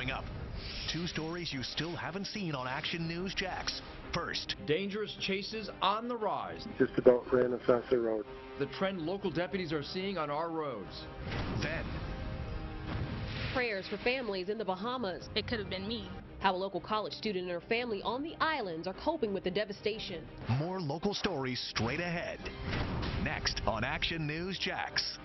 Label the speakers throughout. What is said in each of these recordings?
Speaker 1: Coming up, two stories you still haven't seen on Action News Jax. First,
Speaker 2: dangerous chases on the rise.
Speaker 3: Just about ran across the road.
Speaker 2: The trend local deputies are seeing on our roads.
Speaker 1: then
Speaker 4: Prayers for families in the Bahamas.
Speaker 5: It could have been me.
Speaker 4: How a local college student and her family on the islands are coping with the devastation.
Speaker 1: more local stories straight ahead. Next on Action News Jax.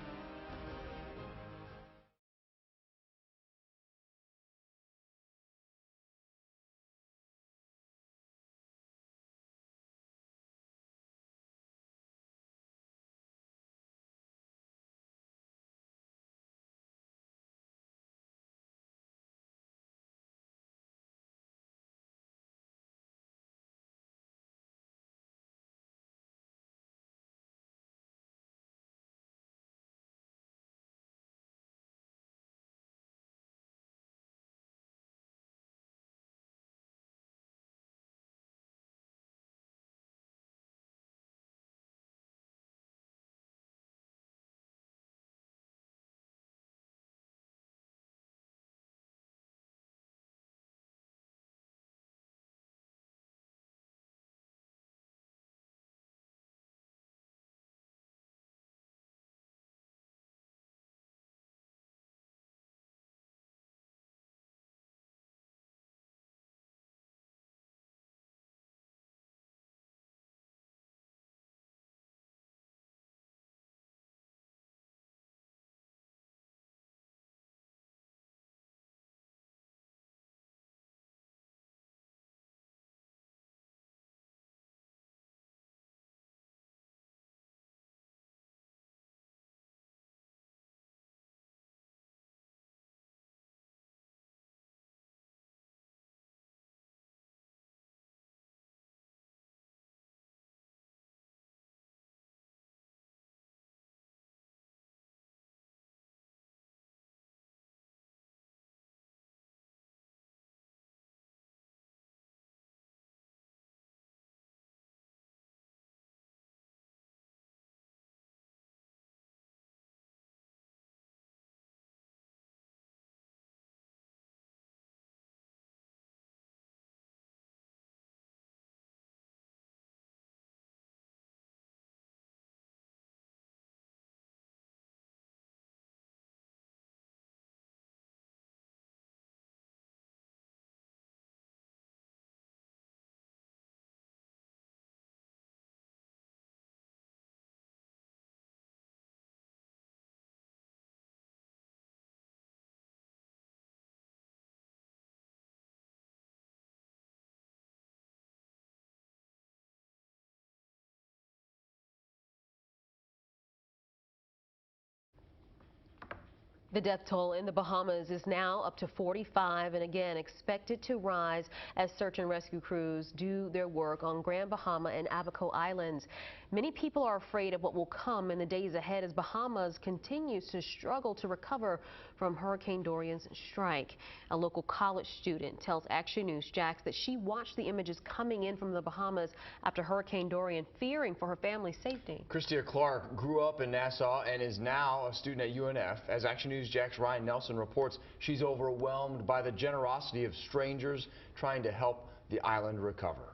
Speaker 4: The death toll in the Bahamas is now up to 45 and again expected to rise as search and rescue crews do their work on Grand Bahama and Abaco Islands. Many people are afraid of what will come in the days ahead as Bahamas continues to struggle to recover from Hurricane Dorian's strike. A local college student tells Action News Jax that she watched the images coming in from the Bahamas after Hurricane Dorian, fearing for her family's safety.
Speaker 2: Christia Clark grew up in Nassau and is now a student at UNF. As Action News Jax Ryan Nelson reports, she's overwhelmed by the generosity of strangers trying to help the island recover.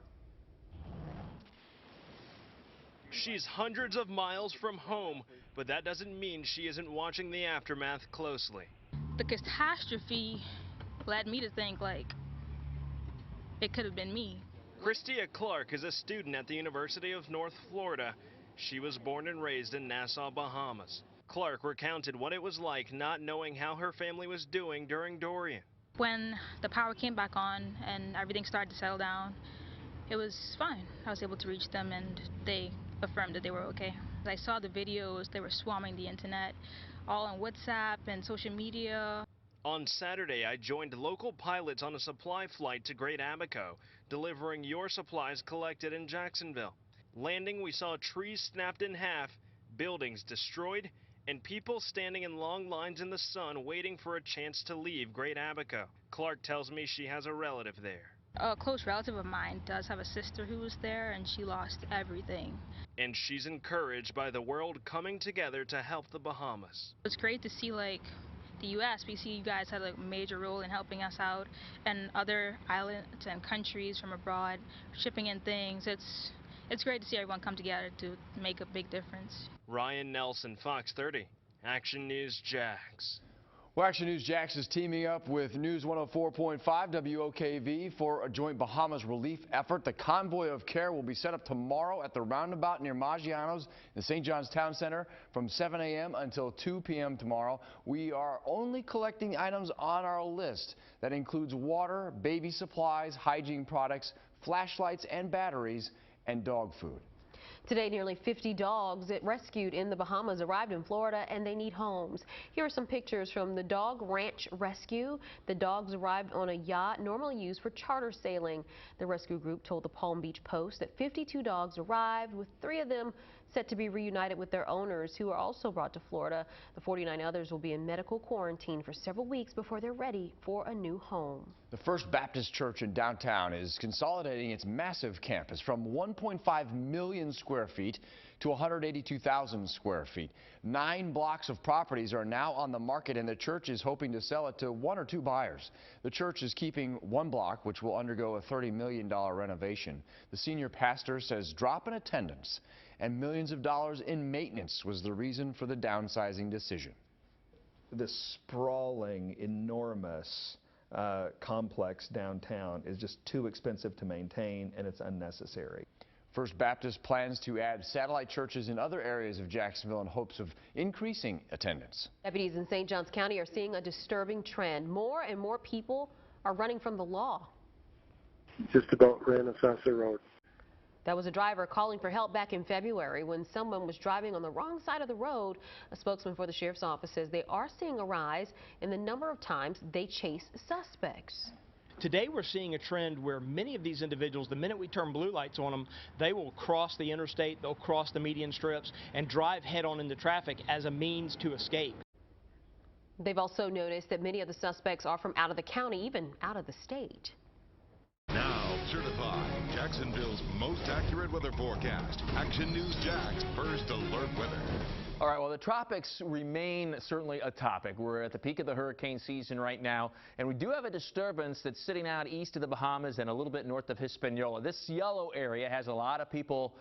Speaker 6: She's hundreds of miles from home, but that doesn't mean she isn't watching the aftermath closely.
Speaker 5: The catastrophe led me to think, like, it could have been me.
Speaker 6: Christia Clark is a student at the University of North Florida. She was born and raised in Nassau, Bahamas. Clark recounted what it was like not knowing how her family was doing during Dorian.
Speaker 5: When the power came back on and everything started to settle down, it was fine. I was able to reach them and they affirmed that they were okay. I saw the videos, they were swarming the internet, all on WhatsApp and social media.
Speaker 6: On Saturday, I joined local pilots on a supply flight to Great Abaco, delivering your supplies collected in Jacksonville. Landing, we saw trees snapped in half, buildings destroyed, and people standing in long lines in the sun waiting for a chance to leave Great Abaco. Clark tells me she has a relative there.
Speaker 5: A close relative of mine does have a sister who was there and she lost everything.
Speaker 6: And she's encouraged by the world coming together to help the Bahamas.
Speaker 5: It's great to see like the U.S., we see you guys had a major role in helping us out, and other islands and countries from abroad shipping in things. It's great to see everyone come together to make a big difference.
Speaker 6: Ryan Nelson, Fox 30, Action News Jax.
Speaker 2: Well, Action News Jax is teaming up with News 104.5 WOKV for a joint Bahamas relief effort. The convoy of care will be set up tomorrow at the roundabout near Maggiano's in the St. John's Town Center from 7 a.m. until 2 p.m. tomorrow. We are only collecting items on our list. That includes water, baby supplies, hygiene products, flashlights and batteries, and dog food.
Speaker 4: Today, nearly 50 dogs rescued in the Bahamas arrived in Florida, and they need homes. Here are some pictures from the Dog Ranch Rescue. The dogs arrived on a yacht normally used for charter sailing. The rescue group told the Palm Beach Post that 52 dogs arrived, with 3 of them set to be reunited with their owners, who are also brought to Florida. The 49 others will be in medical quarantine for several weeks before they're ready for a new home.
Speaker 2: The First Baptist Church in downtown is consolidating its massive campus from 1.5 million square feet to 182,000 square feet. 9 blocks of properties are now on the market, and the church is hoping to sell it to 1 or 2 buyers. The church is keeping 1 block, which will undergo a $30 million renovation. The senior pastor says drop in attendance and millions of dollars in maintenance was the reason for the downsizing decision.
Speaker 7: This sprawling, enormous complex downtown is just too expensive to maintain, and it's unnecessary.
Speaker 2: First Baptist plans to add satellite churches in other areas of Jacksonville in hopes of increasing attendance.
Speaker 4: Deputies in St. Johns County are seeing a disturbing trend. More and more people are running from the law.
Speaker 3: Just about ran across the road.
Speaker 4: That was a driver calling for help back in February when someone was driving on the wrong side of the road. A spokesman for the sheriff's office says they are seeing a rise in the number of times they chase suspects.
Speaker 8: Today we're seeing a trend where many of these individuals, the minute we turn blue lights on them, they will cross the interstate, they'll cross the median strips and drive head-on into traffic as a means to escape.
Speaker 4: They've also noticed that many of the suspects are from out of the county, even out of the state.
Speaker 9: Now certified Jacksonville's most accurate weather forecast. Action News Jax First Alert Weather.
Speaker 10: All right, well, the tropics remain certainly a topic. We're at the peak of the hurricane season right now, and we do have a disturbance that's sitting out east of the Bahamas and a little bit north of Hispaniola. This yellow area has a lot of people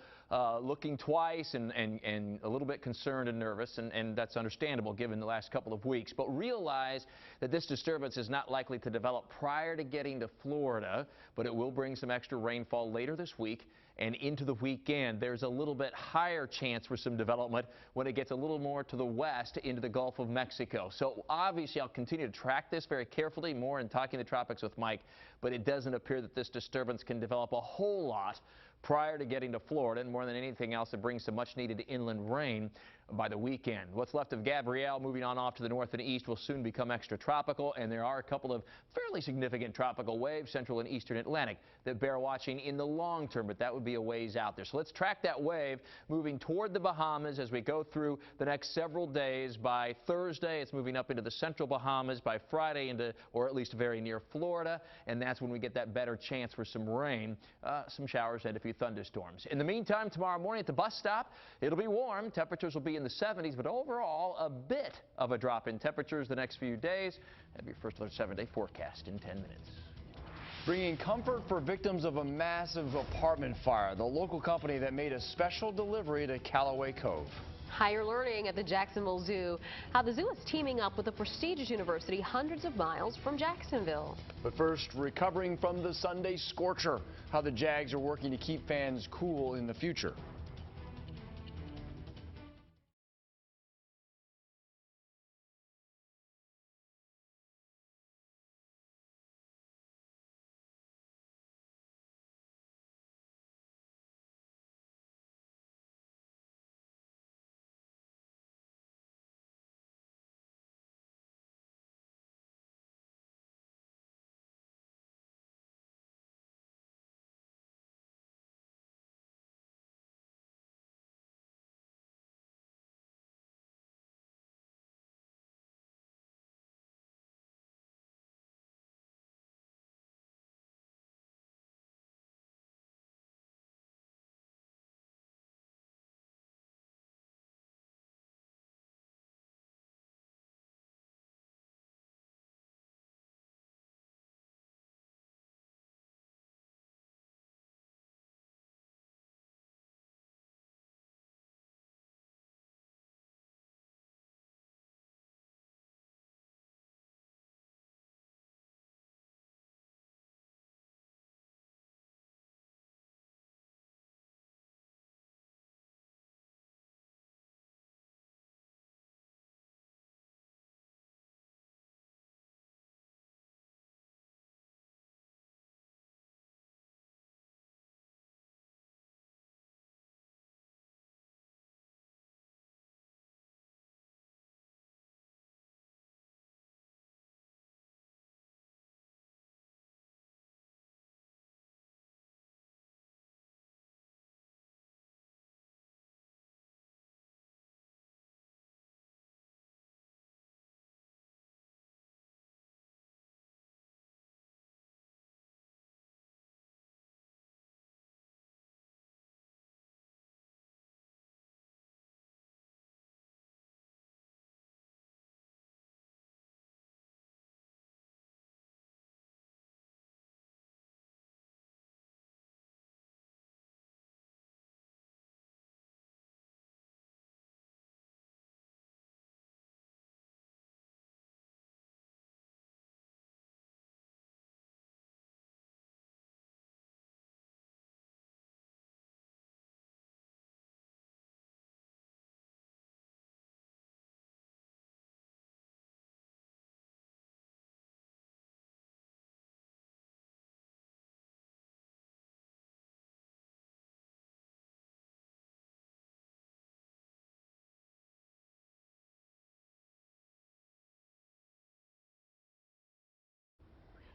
Speaker 10: looking twice and a little bit concerned and nervous, and that's understandable given the last couple of weeks. But realize that this disturbance is not likely to develop prior to getting to Florida, but it will bring some extra rainfall later this week and into the weekend. There's a little bit higher chance for some development when it gets a little more to the west into the Gulf of Mexico. So obviously I'll continue to track this very carefully, more in Talking the Tropics with Mike, but it doesn't appear that this disturbance can develop a whole lot prior to getting to Florida, and more than anything else, it brings some much needed inland rain by the weekend. What's left of Gabrielle moving on off to the north and east will soon become extratropical, and there are a couple of fairly significant tropical waves, central and eastern Atlantic, that bear watching in the long term, but that would be a ways out there. So let's track that wave moving toward the Bahamas as we go through the next several days. By Thursday, it's moving up into the central Bahamas. By Friday, into, or at least very near Florida, and that's when we get that better chance for some rain, some showers and a few thunderstorms. In the meantime, tomorrow morning at the bus stop, it'll be warm. Temperatures will be in the 70s, but overall a bit of a drop in temperatures the next few days. Have your first alert 7-day forecast in 10 minutes.
Speaker 2: Bringing comfort for victims of a massive apartment fire, the local company that made a special delivery to Callaway Cove.
Speaker 4: Higher learning at the Jacksonville Zoo. How the zoo is teaming up with a prestigious university hundreds of miles from Jacksonville.
Speaker 2: But first, recovering from the Sunday scorcher. How the Jags are working to keep fans cool in the future.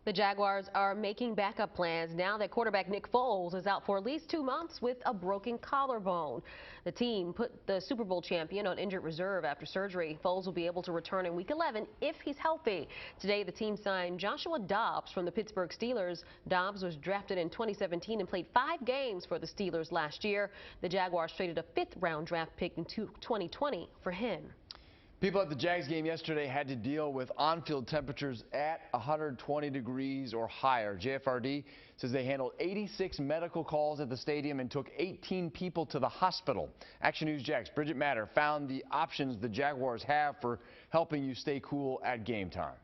Speaker 4: The Jaguars are making backup plans now that quarterback Nick Foles is out for at least 2 months with a broken collarbone. The team put the Super Bowl champion on injured reserve after surgery. Foles will be able to return in Week 11 if he's healthy. Today, the team signed Joshua Dobbs from the Pittsburgh Steelers. Dobbs was drafted in 2017 and played 5 games for the Steelers last year. The Jaguars traded a 5th-round draft pick in 2020 for him.
Speaker 2: People at the Jags game yesterday had to deal with on-field temperatures at 120 degrees or higher. JFRD says they handled 86 medical calls at the stadium and took 18 people to the hospital. Action News Jax Bridget Matter found the options the Jaguars have for helping you stay cool at game time.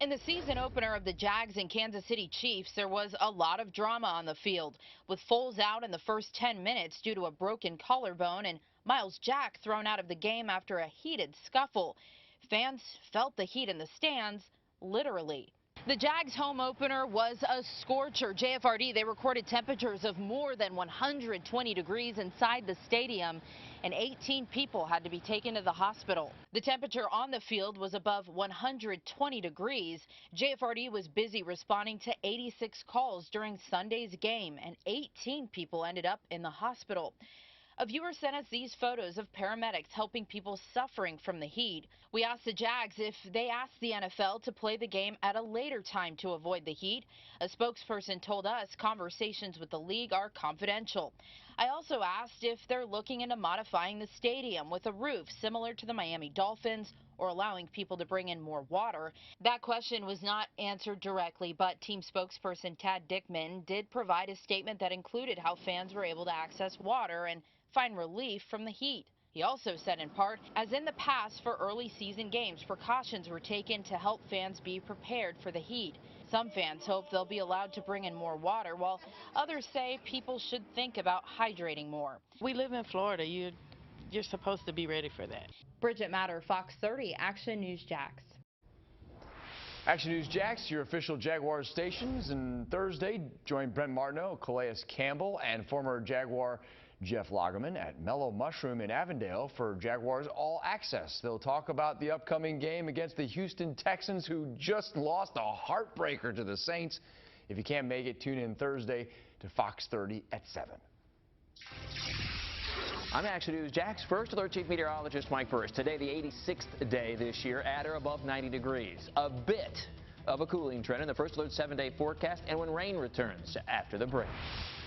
Speaker 11: In the season opener of the Jags and Kansas City Chiefs, there was a lot of drama on the field, with Foles out in the first 10 minutes due to a broken collarbone and Miles Jack thrown out of the game after a heated scuffle. Fans felt the heat in the stands, literally. The Jags home opener was a scorcher. JFRD, they recorded temperatures of more than 120 degrees inside the stadium, and 18 people had to be taken to the hospital. The temperature on the field was above 120 degrees. JFRD was busy responding to 86 calls during Sunday's game, and 18 people ended up in the hospital. A viewer sent us these photos of paramedics helping people suffering from the heat. We asked the Jags if they asked the NFL to play the game at a later time to avoid the heat. A spokesperson told us conversations with the league are confidential. I also asked if they're looking into modifying the stadium with a roof similar to the Miami Dolphins or allowing people to bring in more water. That question was not answered directly, but team spokesperson Tad Dickman did provide a statement that included how fans were able to access water and find relief from the heat. He also said in part, as in the past for early season games, precautions were taken to help fans be prepared for the heat. Some fans hope they'll be allowed to bring in more water, while others say people should think about hydrating more.
Speaker 12: We live in Florida. You're supposed to be ready for that.
Speaker 11: Bridget Matter, FOX30, Action News Jax.
Speaker 2: Action News Jax, your official Jaguars stations, and Thursday join Brent Martineau, Calais Campbell, and former Jaguar Jeff Lageman at Mellow Mushroom in Avondale for Jaguars All Access. They'll talk about the upcoming game against the Houston Texans, who just lost a heartbreaker to the Saints. If you can't make it, tune in Thursday to FOX30 at 7.
Speaker 10: I'm Action News Jax First Alert Chief Meteorologist Mike Burris. Today, the 86th day this year, at or above 90 degrees. A bit of a cooling trend in the First Alert 7-day forecast, and when rain returns after the break.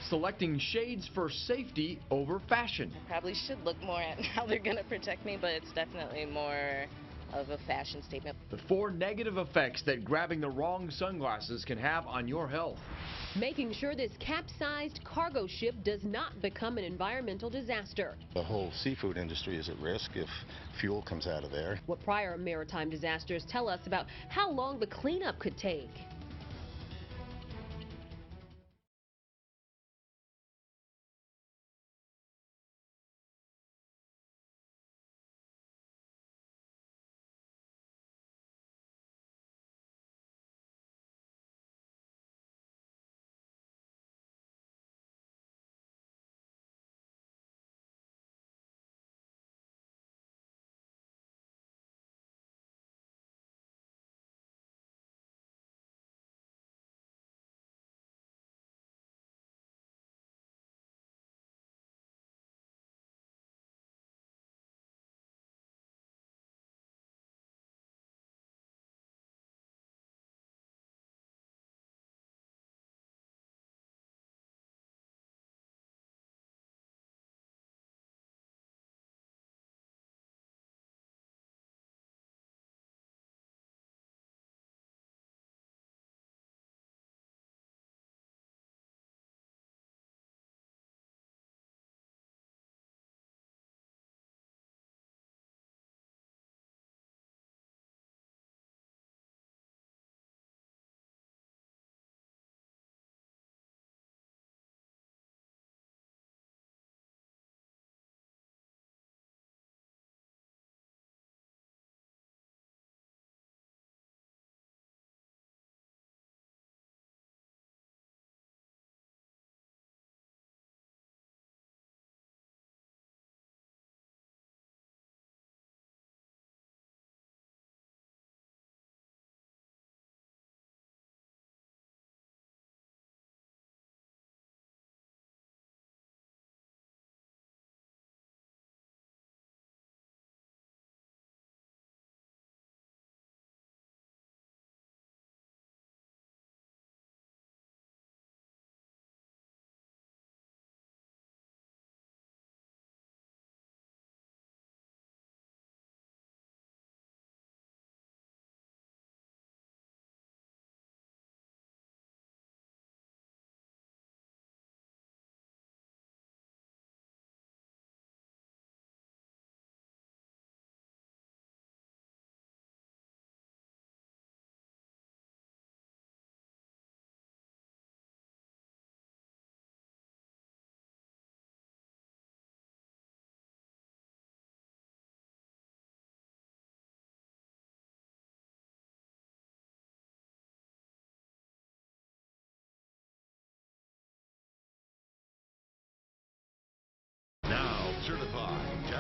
Speaker 2: Selecting shades for safety over fashion.
Speaker 13: Probably should look more at how they're going to protect me, but it's definitely more of a fashion statement.
Speaker 2: The 4 negative effects that grabbing the wrong sunglasses can have on your health.
Speaker 4: Making sure this capsized cargo ship does not become an environmental disaster.
Speaker 14: The whole seafood industry is at risk if fuel comes out of there.
Speaker 4: What prior maritime disasters tell us about how long the cleanup could take.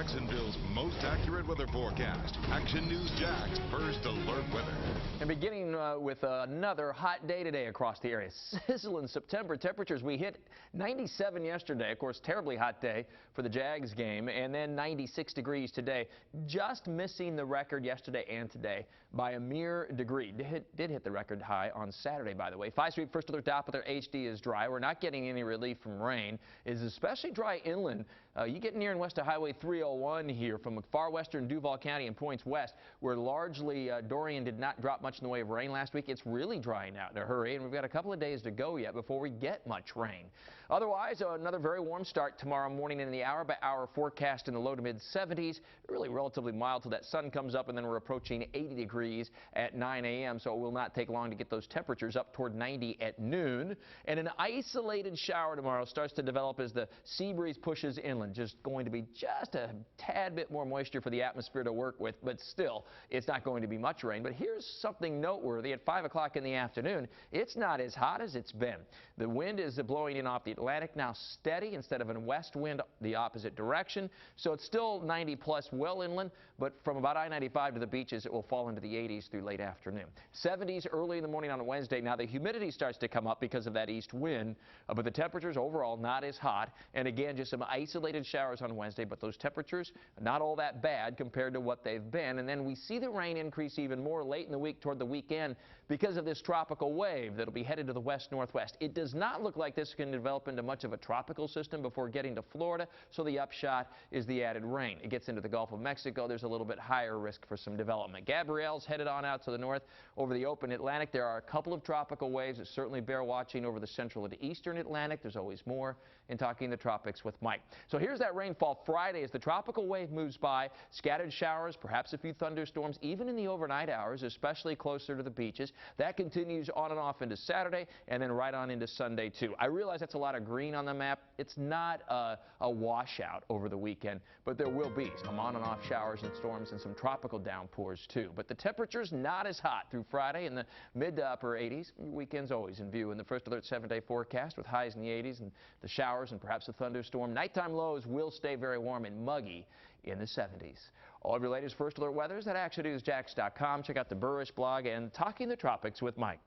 Speaker 9: Jacksonville's most accurate weather forecast. Action News Jax First Alert Weather.
Speaker 10: And beginning with another hot day today across the area. Sizzling September temperatures. We hit 97 yesterday. Of course, terribly hot day for the Jags game. And then 96 degrees today. Just missing the record yesterday and today by a mere degree. Did hit the record high on Saturday, by the way. 5 Street First Alert Doppler HD is dry. We're not getting any relief from rain. It is especially dry inland. You get near and west of Highway 301 here from far western Duval County and points west, where largely Dorian did not drop much in the way of rain last week. It's really drying out in a hurry, and we've got a couple of days to go yet before we get much rain. Otherwise, another very warm start tomorrow morning in the hour-by-hour forecast in the low to mid-70s. Really relatively mild till that sun comes up, and then we're approaching 80 degrees at 9 a.m., so it will not take long to get those temperatures up toward 90 at noon. And an isolated shower tomorrow starts to develop as the sea breeze pushes inland. Just going to be just a tad bit more moisture for the atmosphere to work with, but still, it's not going to be much rain. But here's something noteworthy. At 5 o'clock in the afternoon, it's not as hot as it's been. The wind is blowing in off the Atlantic, now steady instead of a west wind the opposite direction. So it's still 90 plus well inland, but from about I-95 to the beaches, it will fall into the 80s through late afternoon. 70s early in the morning on Wednesday. Now the humidity starts to come up because of that east wind, but the temperatures overall not as hot. And again, just some isolated showers on Wednesday, but those temperatures not all that bad compared to what they've been. And then we see the rain increase even more late in the week toward the weekend because of this tropical wave that'll be headed to the west-northwest. It does not look like this can develop into much of a tropical system before getting to Florida, so the upshot is the added rain. It gets into the Gulf of Mexico. There's a little bit higher risk for some development. Gabrielle's headed on out to the north over the open Atlantic. There are a couple of tropical waves that certainly bear watching over the central and eastern Atlantic. There's always more in Talking the Tropics with Mike. So here's that rainfall Friday as the tropical wave moves by. Scattered showers, perhaps a few thunderstorms, even in the overnight hours, especially closer to the beaches. That continues on and off into Saturday and then right on into Sunday, too. I realize that's a lot of green on the map. It's not a washout over the weekend, but there will be some on and off showers and storms and some tropical downpours, too. But the temperature's not as hot through Friday in the mid to upper 80s. Weekend's always in view in the First Alert 7-day forecast with highs in the 80s and the showers and perhaps a thunderstorm. Nighttime lows will stay very warm and muggy in the 70s. All of your latest First Alert weather is at actionnewsjax.com. Check out the Burrish blog and Talking the Tropics with Mike.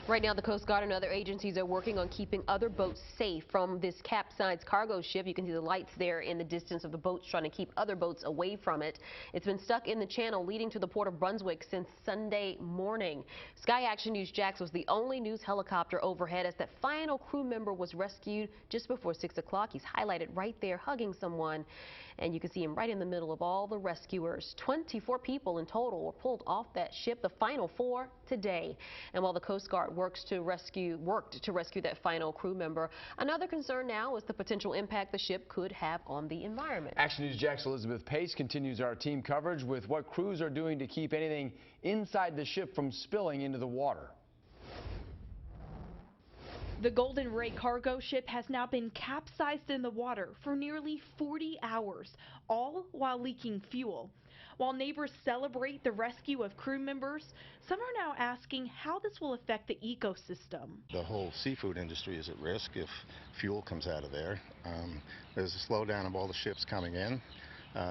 Speaker 4: Right now, the Coast Guard and other agencies are working on keeping other boats safe from this capsized cargo ship. You can see the lights there in the distance of the boats trying to keep other boats away from it. It's been stuck in the channel leading to the port of Brunswick since Sunday morning. Sky Action News Jax was the only news helicopter overhead as that final crew member was rescued just before 6 o'clock. He's highlighted right there hugging someone, and you can see him right in the middle of all the rescuers. 24 people in total were pulled off that ship, the final 4 today. And while the Coast Guard worked to rescue that final crew member, another concern now is the potential impact the ship could have on the environment.
Speaker 2: Action News Jax Elizabeth Pace continues our team coverage with what crews are doing to keep anything inside the ship from spilling into the water.
Speaker 15: The Golden Ray cargo ship has now been capsized in the water for nearly 40 hours, all while leaking fuel. While neighbors celebrate the rescue of crew members, some are now asking how this will affect the ecosystem.
Speaker 14: The whole seafood industry is at risk if fuel comes out of there. There's a slowdown of all the ships coming in.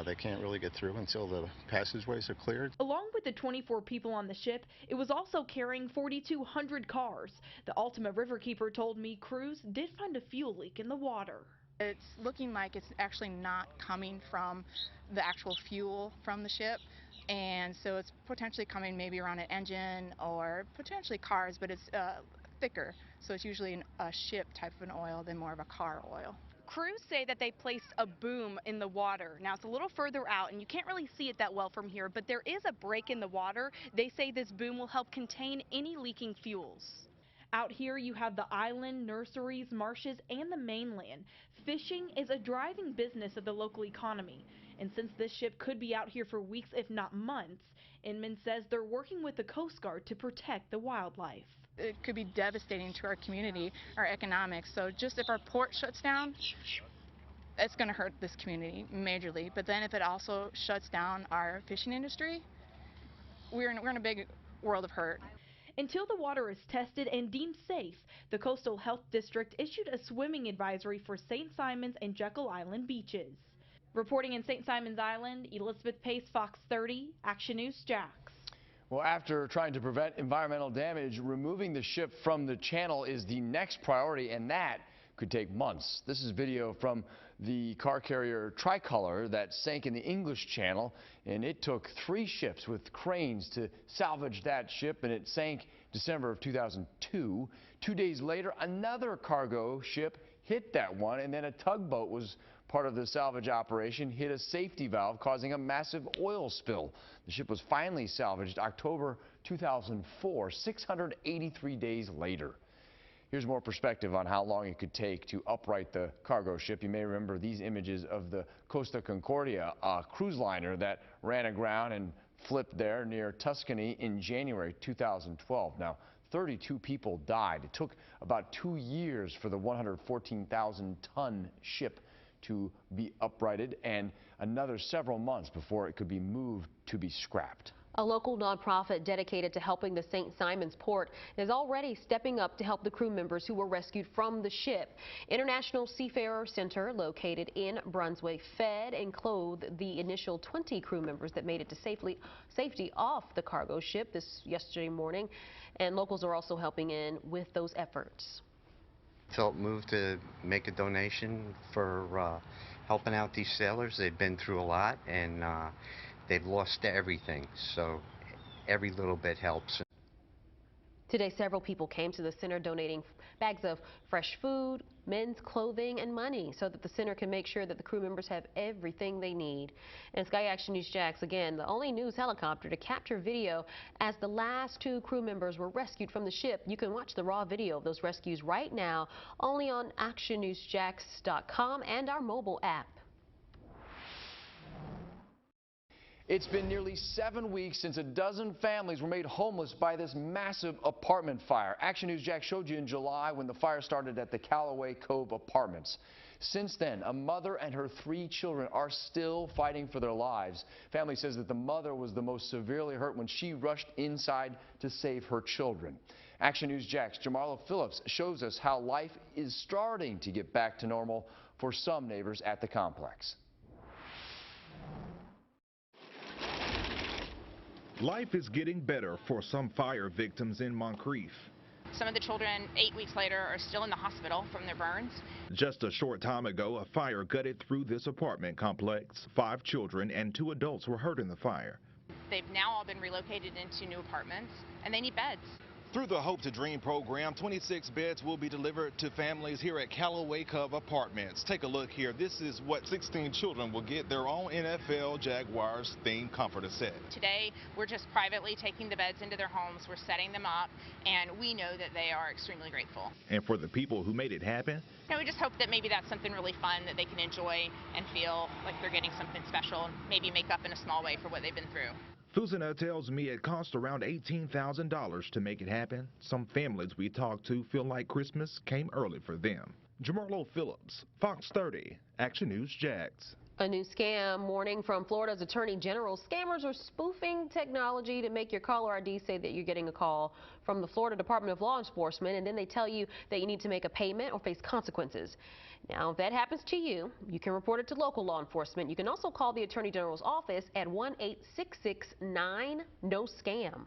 Speaker 14: They can't really get through until the passageways are cleared.
Speaker 15: Along with the 24 people on the ship, it was also carrying 4,200 cars. The Ultima Riverkeeper told me crews did find a fuel leak in the water.
Speaker 16: It's looking like it's actually not coming from the actual fuel from the ship, and so it's potentially coming maybe around an engine or potentially cars, but it's thicker, so it's usually a ship type of an oil than more of a car oil.
Speaker 17: Crews say that they placed a boom in the water. Now, it's a little further out, and you can't really see it that well from here, but there is a break in the water. They say this boom will help contain any leaking fuels.
Speaker 15: Out here you have the island, nurseries, marshes, and the mainland. Fishing is a driving business of the local economy. And since this ship could be out here for weeks, if not months, Inman says they're working with the Coast Guard to protect the wildlife.
Speaker 16: It could be devastating to our community, our economics. So just if our port shuts down, it's going to hurt this community majorly. But then if it also shuts down our fishing industry, we're in a big world of hurt.
Speaker 15: Until the water is tested and deemed safe, the Coastal Health District issued a swimming advisory for St. Simons and Jekyll Island beaches. Reporting in St. Simons Island, Elizabeth Pace, Fox 30, Action News Jax.
Speaker 2: Well, after trying to prevent environmental damage, removing the ship from the channel is the next priority, and that could take months. This is video from the car carrier Tricolor that sank in the English Channel, and it took 3 ships with cranes to salvage that ship, and it sank December of 2002. 2 days later, another cargo ship hit that one, and then a tugboat was part of the salvage operation, hit a safety valve, causing a massive oil spill. The ship was finally salvaged October 2004, 683 days later. Here's more perspective on how long it could take to upright the cargo ship. You may remember these images of the Costa Concordia, a cruise liner that ran aground and flipped there near Tuscany in January 2012. Now, 32 people died. It took about 2 years for the 114,000-ton ship to be uprighted and another several months before it could be moved to be scrapped.
Speaker 4: A local nonprofit dedicated to helping the St. Simons port is already stepping up to help the crew members who were rescued from the ship. International Seafarer Center, located in Brunswick, fed and clothed the initial 20 crew members that made it to safety off the cargo ship yesterday morning, and locals are also helping in with those efforts.
Speaker 18: Felt moved to make a donation for helping out these sailors. They've been through a lot, and they've lost everything, so every little bit helps.
Speaker 4: Today, several people came to the center donating bags of fresh food, men's clothing, and money so that the center can make sure that the crew members have everything they need. And Sky Action News Jax, again, the only news helicopter to capture video as the last 2 crew members were rescued from the ship. You can watch the raw video of those rescues right now only on actionnewsjax.com and our mobile app.
Speaker 2: It's been nearly 7 weeks since a dozen families were made homeless by this massive apartment fire. Action News Jax showed you in July when the fire started at the Callaway Cove Apartments. Since then, a mother and her 3 children are still fighting for their lives. Family says that the mother was the most severely hurt when she rushed inside to save her children. Action News Jax' Jamarlo Phillips shows us how life is starting to get back to normal for some neighbors at the complex.
Speaker 19: Life is getting better for some fire victims in Moncrief.
Speaker 20: Some of the children 8 weeks later are still in the hospital from their burns.
Speaker 19: Just a short time ago, a fire gutted through this apartment complex. 5 children and 2 adults were hurt in the fire.
Speaker 20: They've now all been relocated into new apartments, and they need beds.
Speaker 21: Through the Hope to Dream program, 26 beds will be delivered to families here at Callaway Cove Apartments. Take a look here. This is what 16 children will get: their own NFL Jaguars themed comforter set.
Speaker 20: Today, we're just privately taking the beds into their homes. We're setting them up, and we know that they are extremely grateful.
Speaker 19: And for the people who made it happen,
Speaker 20: we just hope that maybe that's something really fun that they can enjoy and feel like they're getting something special and maybe make up in a small way for what they've been through.
Speaker 19: Fusina tells me it cost around $18,000 to make it happen. Some families we talked to feel like Christmas came early for them. Jamarlo Phillips, Fox 30, Action News Jax.
Speaker 4: A new scam warning from Florida's Attorney General. Scammers are spoofing technology to make your caller ID say that you're getting a call from the Florida Department of Law Enforcement, and then they tell you that you need to make a payment or face consequences. Now, if that happens to you, you can report it to local law enforcement. You can also call the Attorney General's office at 1-866-9-NO-SCAM.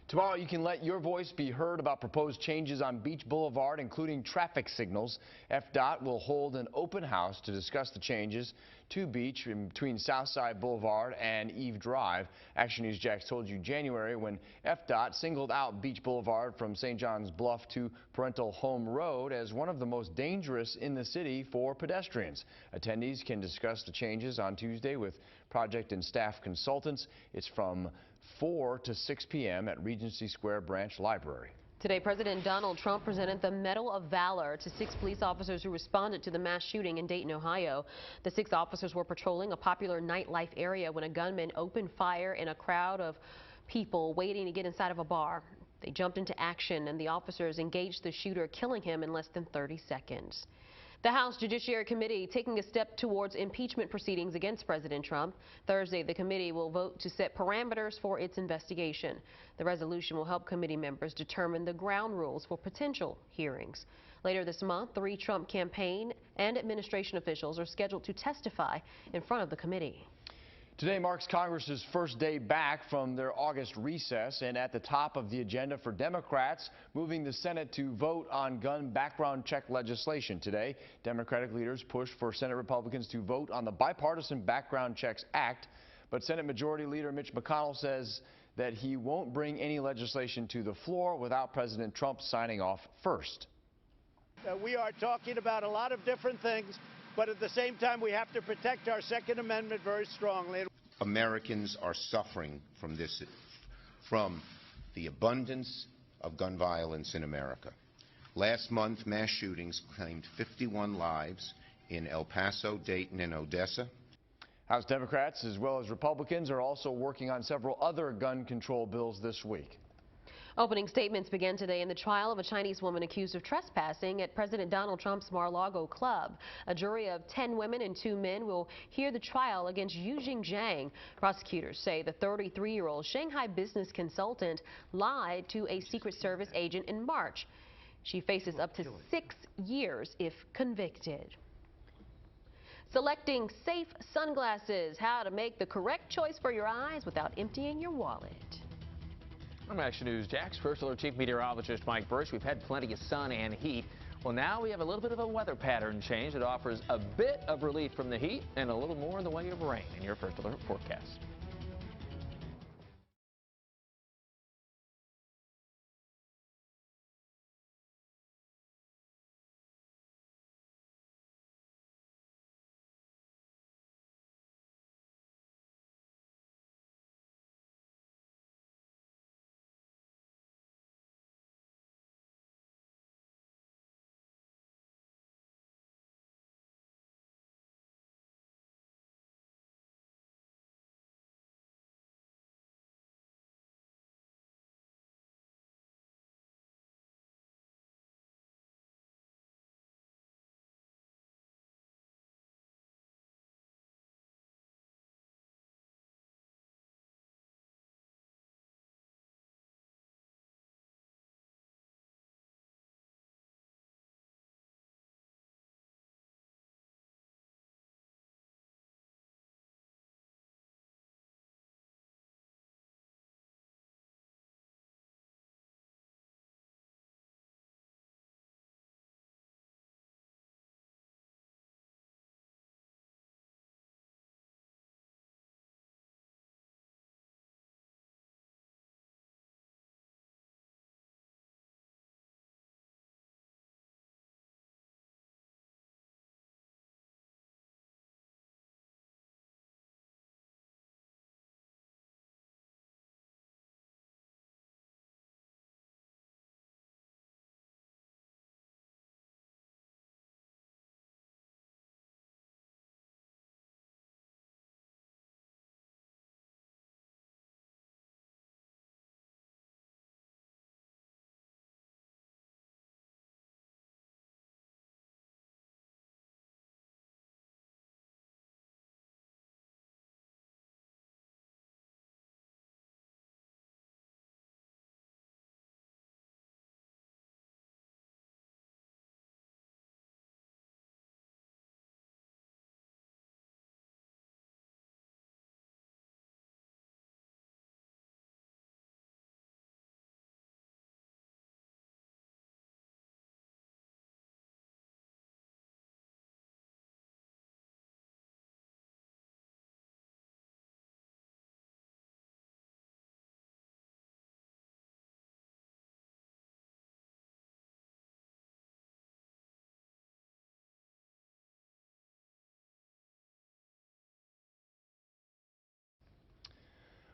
Speaker 2: Tomorrow, you can let your voice be heard about proposed changes on Beach Boulevard, including traffic signals. FDOT will hold an open house to discuss the changes to Beach in between Southside Boulevard and Eve Drive. Action News Jax told you January when FDOT singled out Beach Boulevard from St. John's Bluff to Parental Home Road as one of the most dangerous in the city for pedestrians. Attendees can discuss the changes on Tuesday with project and staff consultants. It's from 4 to 6 p.m. at Regency Square Branch Library.
Speaker 4: Today, President Donald Trump presented the Medal of Valor to 6 police officers who responded to the mass shooting in Dayton, Ohio. The 6 officers were patrolling a popular nightlife area when a gunman opened fire in a crowd of people waiting to get inside of a bar. They jumped into action, and the officers engaged the shooter, killing him in less than 30 seconds. The House Judiciary Committee taking a step towards impeachment proceedings against President Trump. Thursday, the committee will vote to set parameters for its investigation. The resolution will help committee members determine the ground rules for potential hearings. Later this month, 3 Trump campaign and administration officials are scheduled to testify in front of the committee.
Speaker 2: Today marks Congress's first day back from their August recess, and at the top of the agenda for Democrats, moving the Senate to vote on gun background check legislation. Today, Democratic leaders pushed for Senate Republicans to vote on the Bipartisan Background Checks Act, but Senate Majority Leader Mitch McConnell says that he won't bring any legislation to the floor without President Trump signing off first.
Speaker 1: We are talking about a lot of different things, but at the same time, we have to protect our Second Amendment very strongly.
Speaker 22: Americans are suffering from this, from the abundance of gun violence in America. Last month, mass shootings claimed 51 lives in El Paso, Dayton, and Odessa.
Speaker 2: House Democrats, as well as Republicans, are also working on several other gun control bills this week.
Speaker 4: Opening statements began today in the trial of a Chinese woman accused of trespassing at President Donald Trump's Mar-a-Lago club. A jury of 10 women and 2 men will hear the trial against Yu Jingjiang. Prosecutors say the 33-year-old Shanghai business consultant lied to a Secret Service agent in March. She faces up to 6 years if convicted. Selecting safe sunglasses, how to make the correct choice for your eyes without emptying your wallet.
Speaker 10: I'm Action News Jack's First Alert Chief Meteorologist Mike Bursch. We've had plenty of sun and heat. Well, now we have a little bit of a weather pattern change that offers a bit of relief from the heat and a little more in the way of rain in your First Alert forecast.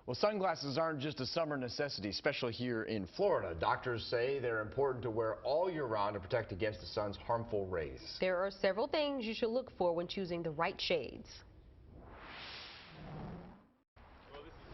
Speaker 2: Well, sunglasses aren't just a summer necessity, especially here in Florida. Doctors say they're important to wear all year round to protect against the sun's harmful rays.
Speaker 4: There are several things you should look for when choosing the right shades.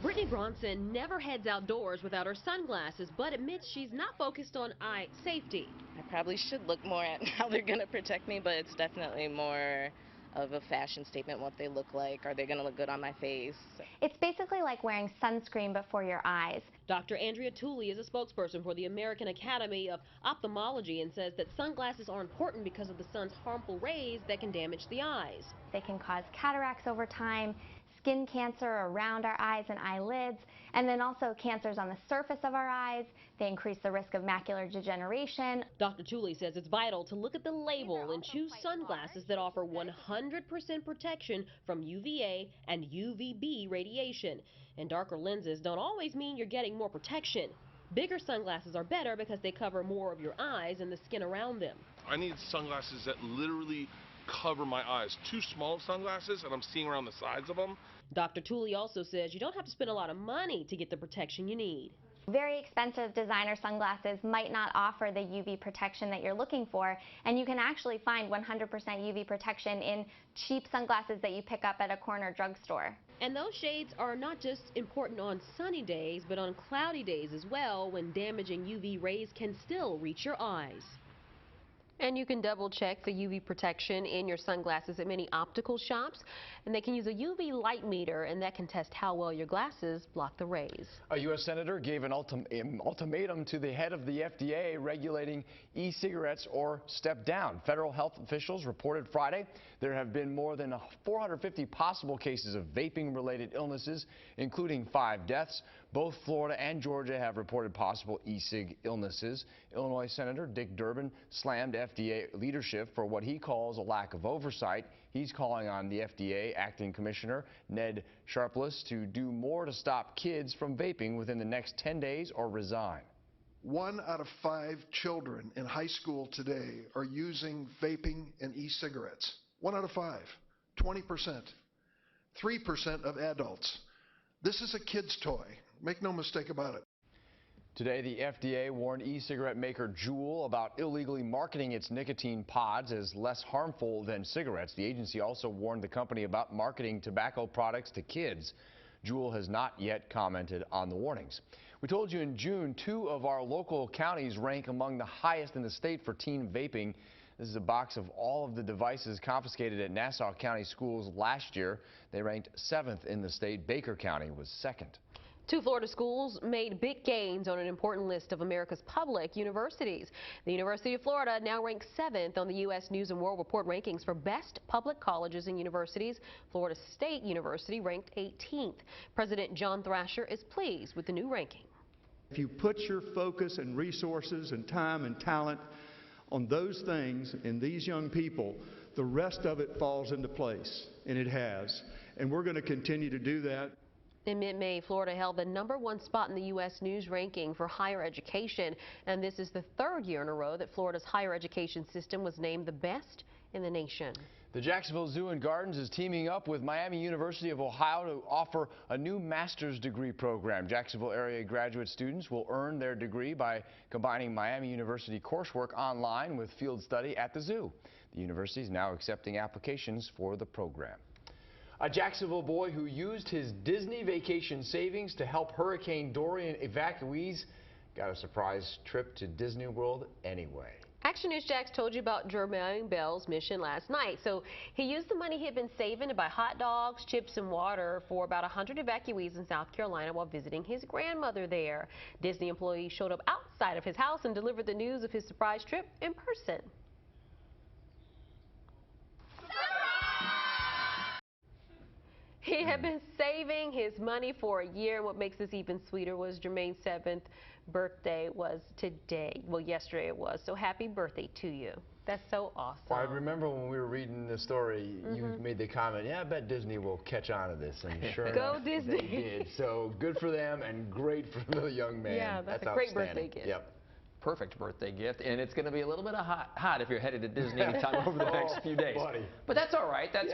Speaker 4: Brittany Bronson never heads outdoors without her sunglasses, but admits she's not focused on eye safety.
Speaker 13: I probably should look more at how they're going to protect me, but it's definitely more of a fashion statement, what they look like. Are they going to look good on my face?
Speaker 5: It's basically like wearing sunscreen before your eyes.
Speaker 4: Dr. Andrea Tooley is a spokesperson for the American Academy of Ophthalmology and says that sunglasses are important because of the sun's harmful rays that can damage the eyes.
Speaker 5: They can cause cataracts over time, skin cancer around our eyes and eyelids, and then also cancers on the surface of our eyes. They increase the risk of macular degeneration.
Speaker 4: Dr. Tooley says it's vital to look at the label and choose sunglasses that offer 100% protection from UVA and UVB radiation. And darker lenses don't always mean you're getting more protection. Bigger sunglasses are better because they cover more of your eyes and the skin around them.
Speaker 6: I need sunglasses that literally cover my eyes. Too small of sunglasses and I'm seeing around the sides of them.
Speaker 4: Dr. Tooley also says you don't have to spend a lot of money to get the protection you need.
Speaker 5: Very expensive designer sunglasses might not offer the UV protection that you're looking for, and you can actually find 100% UV protection in cheap sunglasses that you pick up at a corner drugstore.
Speaker 4: And those shades are not just important on sunny days, but on cloudy days as well, when damaging UV rays can still reach your eyes. And you can double check the UV protection in your sunglasses at many optical shops. And they can use a UV light meter, and that can test how well your glasses block the rays.
Speaker 2: A U.S. senator gave an ultimatum to the head of the FDA regulating e-cigarettes or step down. Federal health officials reported Friday there have been more than 450 possible cases of vaping-related illnesses, including 5 deaths. Both Florida and Georgia have reported possible e-cig illnesses. Illinois Senator Dick Durbin slammed FDA leadership for what he calls a lack of oversight. He's calling on the FDA Acting Commissioner Ned Sharpless to do more to stop kids from vaping within the next 10 days or resign.
Speaker 23: 1 out of 5 children in high school today are using vaping and e-cigarettes. 1 out of 5, 20%, 3% of adults. This is a kid's toy. Make no mistake about it.
Speaker 2: Today, the FDA warned e-cigarette maker Juul about illegally marketing its nicotine pods as less harmful than cigarettes. The agency also warned the company about marketing tobacco products to kids. Juul has not yet commented on the warnings. We told you in June, 2 of our local counties rank among the highest in the state for teen vaping. This is a box of all of the devices confiscated at Nassau County schools last year. They ranked 7th in the state. Baker County was 2nd.
Speaker 4: 2 Florida schools made big gains on an important list of America's public universities. The University of Florida now ranks 7th on the U.S. News & World Report rankings for best public colleges and universities. Florida State University ranked 18th. President John Thrasher is pleased with the new ranking.
Speaker 24: If you put your focus and resources and time and talent on those things in these young people, the rest of it falls into place, and it has. And we're going to continue to do that.
Speaker 4: In mid-May, Florida held the #1 spot in the U.S. News ranking for higher education, and this is the 3rd year in a row that Florida's higher education system was named the best in the nation.
Speaker 2: The Jacksonville Zoo and Gardens is teaming up with Miami University of Ohio to offer a new master's degree program. Jacksonville area graduate students will earn their degree by combining Miami University coursework online with field study at the zoo. The university is now accepting applications for the program. A Jacksonville boy who used his Disney vacation savings to help Hurricane Dorian evacuees got a surprise trip to Disney World anyway.
Speaker 4: Action News Jax told you about Jermaine Bell's mission last night. So he used the money he had been saving to buy hot dogs, chips, and water for about 100 evacuees in South Carolina while visiting his grandmother there. Disney employees showed up outside of his house and delivered the news of his surprise trip in person. He had been saving his money for a year. What makes this even sweeter was Jermaine's 7th birthday was today. Well, yesterday it was. So happy birthday to you. That's so awesome.
Speaker 2: Well, I remember when we were reading the story, you made the comment, yeah, I bet Disney will catch on to this. And sure
Speaker 4: Go
Speaker 2: enough,
Speaker 4: Disney.
Speaker 2: they did. So good for them and great for the young man.
Speaker 4: Yeah, that's a great birthday gift.
Speaker 2: Yep.
Speaker 10: Perfect birthday gift, and it's going to be a little bit of hot if you're headed to Disney anytime over the next few days.
Speaker 2: Buddy.
Speaker 10: But that's all right. That's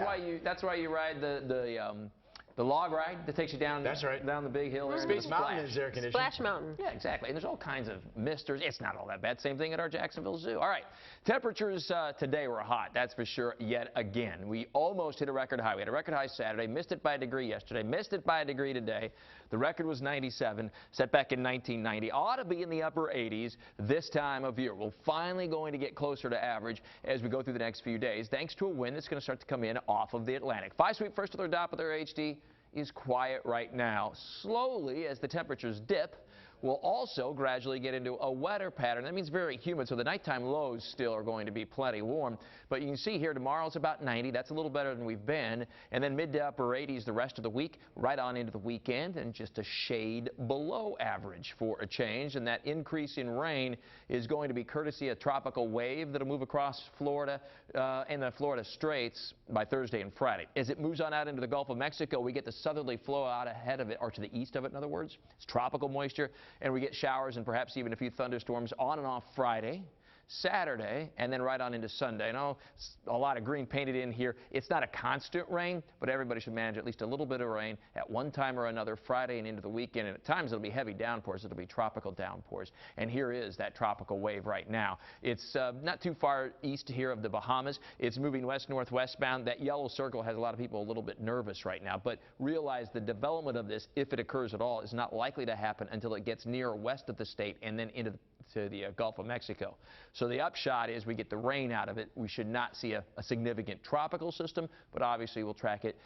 Speaker 10: why you ride the The log ride that takes you down.
Speaker 2: That's right.
Speaker 10: Down the big hill there.
Speaker 2: Space Mountain is air conditioned.
Speaker 4: Splash Mountain.
Speaker 10: Yeah, exactly. And there's all kinds of misters. It's not all that bad. Same thing at our Jacksonville Zoo. All right. Temperatures today were hot. That's for sure. Yet again, we almost hit a record high. We had a record high Saturday. Missed it by a degree yesterday. Missed it by a degree today. The record was 97, set back in 1990. Ought to be in the upper 80s this time of year. We're finally going to get closer to average as we go through the next few days, thanks to a wind that's going to start to come in off of the Atlantic. 5-sweep first alert Doppler HD is quiet right now. Slowly, as the temperatures dip, we'll also gradually get into a wetter pattern. That means very humid, so the nighttime lows still are going to be plenty warm. But you can see here tomorrow it's about 90. That's a little better than we've been. And then mid to upper 80s the rest of the week, right on into the weekend, and just a shade below average for a change. And that increase in rain is going to be courtesy of a tropical wave that'll move across Florida and the Florida Straits by Thursday and Friday. As it moves on out into the Gulf of Mexico, we get the southerly flow out ahead of it, or to the east of it, in other words. It's tropical moisture. And we get showers and perhaps even a few thunderstorms on and off Friday, Saturday, and then right on into Sunday. Now, a lot of green painted in here. It's not a constant rain, but everybody should manage at least a little bit of rain at one time or another Friday and into the weekend. And at times it'll be heavy downpours. It'll be tropical downpours. And here is that tropical wave right now. It's not too far east here of the Bahamas. It's moving west-northwest bound. That yellow circle has a lot of people a little bit nervous right now. But realize the development of this, if it occurs at all, is not likely to happen until it gets near west of the state and then into the Gulf of Mexico. So the upshot is we get the rain out of it. We should not see a significant tropical system, but obviously we'll track it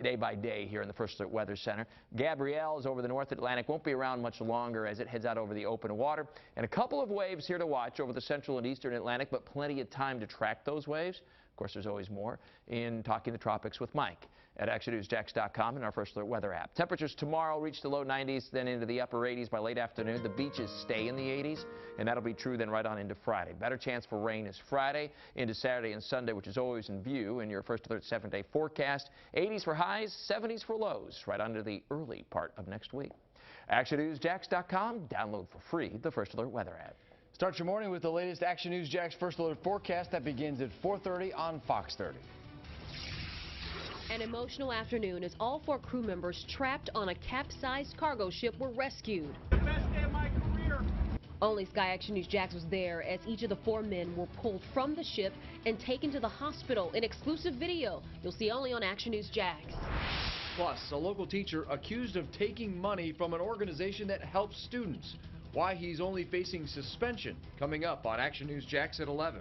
Speaker 10: day by day here in the First Alert Weather Center. Gabrielle is over the North Atlantic. Won't be around much longer as it heads out over the open water. And a couple of waves here to watch over the Central and Eastern Atlantic, but plenty of time to track those waves. Of course, there's always more in Talking the Tropics with Mike at ActionNewsJax.com and our First Alert Weather app. Temperatures tomorrow reach the low 90s, then into the upper 80s by late afternoon. The beaches stay in the 80s, and that'll be true then right on into Friday. Better chance for rain is Friday into Saturday and Sunday, which is always in view in your First Alert 7-day forecast. 80s for highs, 70s for lows, right under the early part of next week. ActionNewsJax.com. Download for free the First Alert Weather app.
Speaker 2: Start your morning with the latest Action News Jax First Alert forecast that begins at 4:30 on Fox 30.
Speaker 4: An emotional afternoon as all 4 crew members trapped on a capsized cargo ship were rescued.
Speaker 3: The best day of my career.
Speaker 4: Only Sky Action News Jax was there as each of the 4 men were pulled from the ship and taken to the hospital in exclusive video you'll see only on Action News Jax.
Speaker 3: Plus, a local teacher accused of taking money from an organization that helps students. Why he's only facing suspension, coming up on Action News Jax at 11.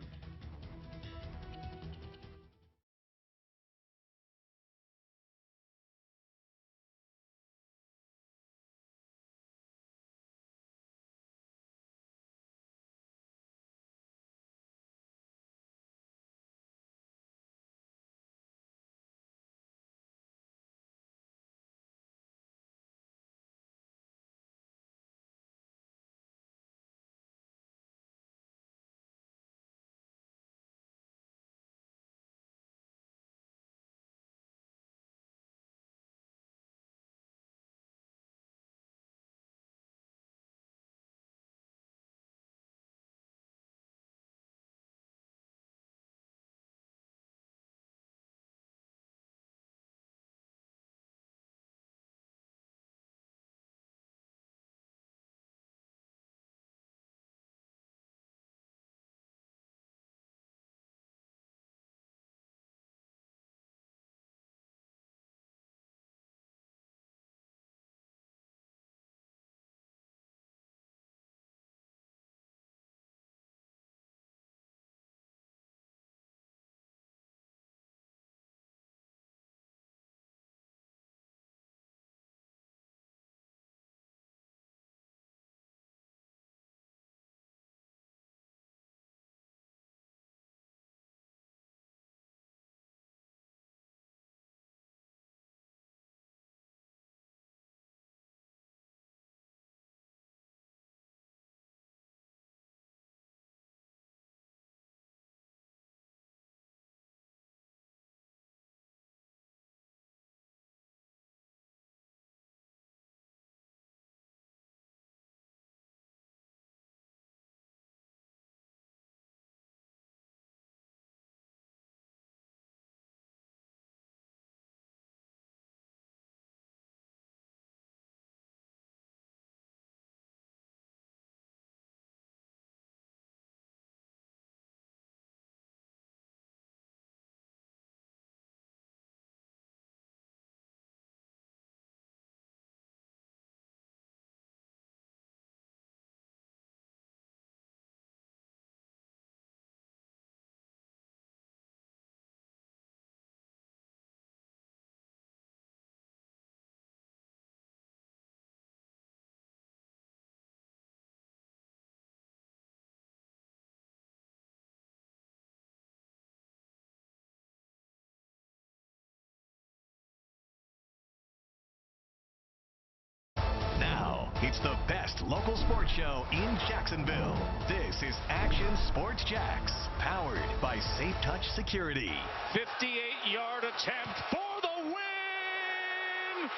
Speaker 7: It's the best local sports show in Jacksonville. This is Action Sports Jacks, powered by Safe Touch Security.
Speaker 8: 58-yard attempt for the win!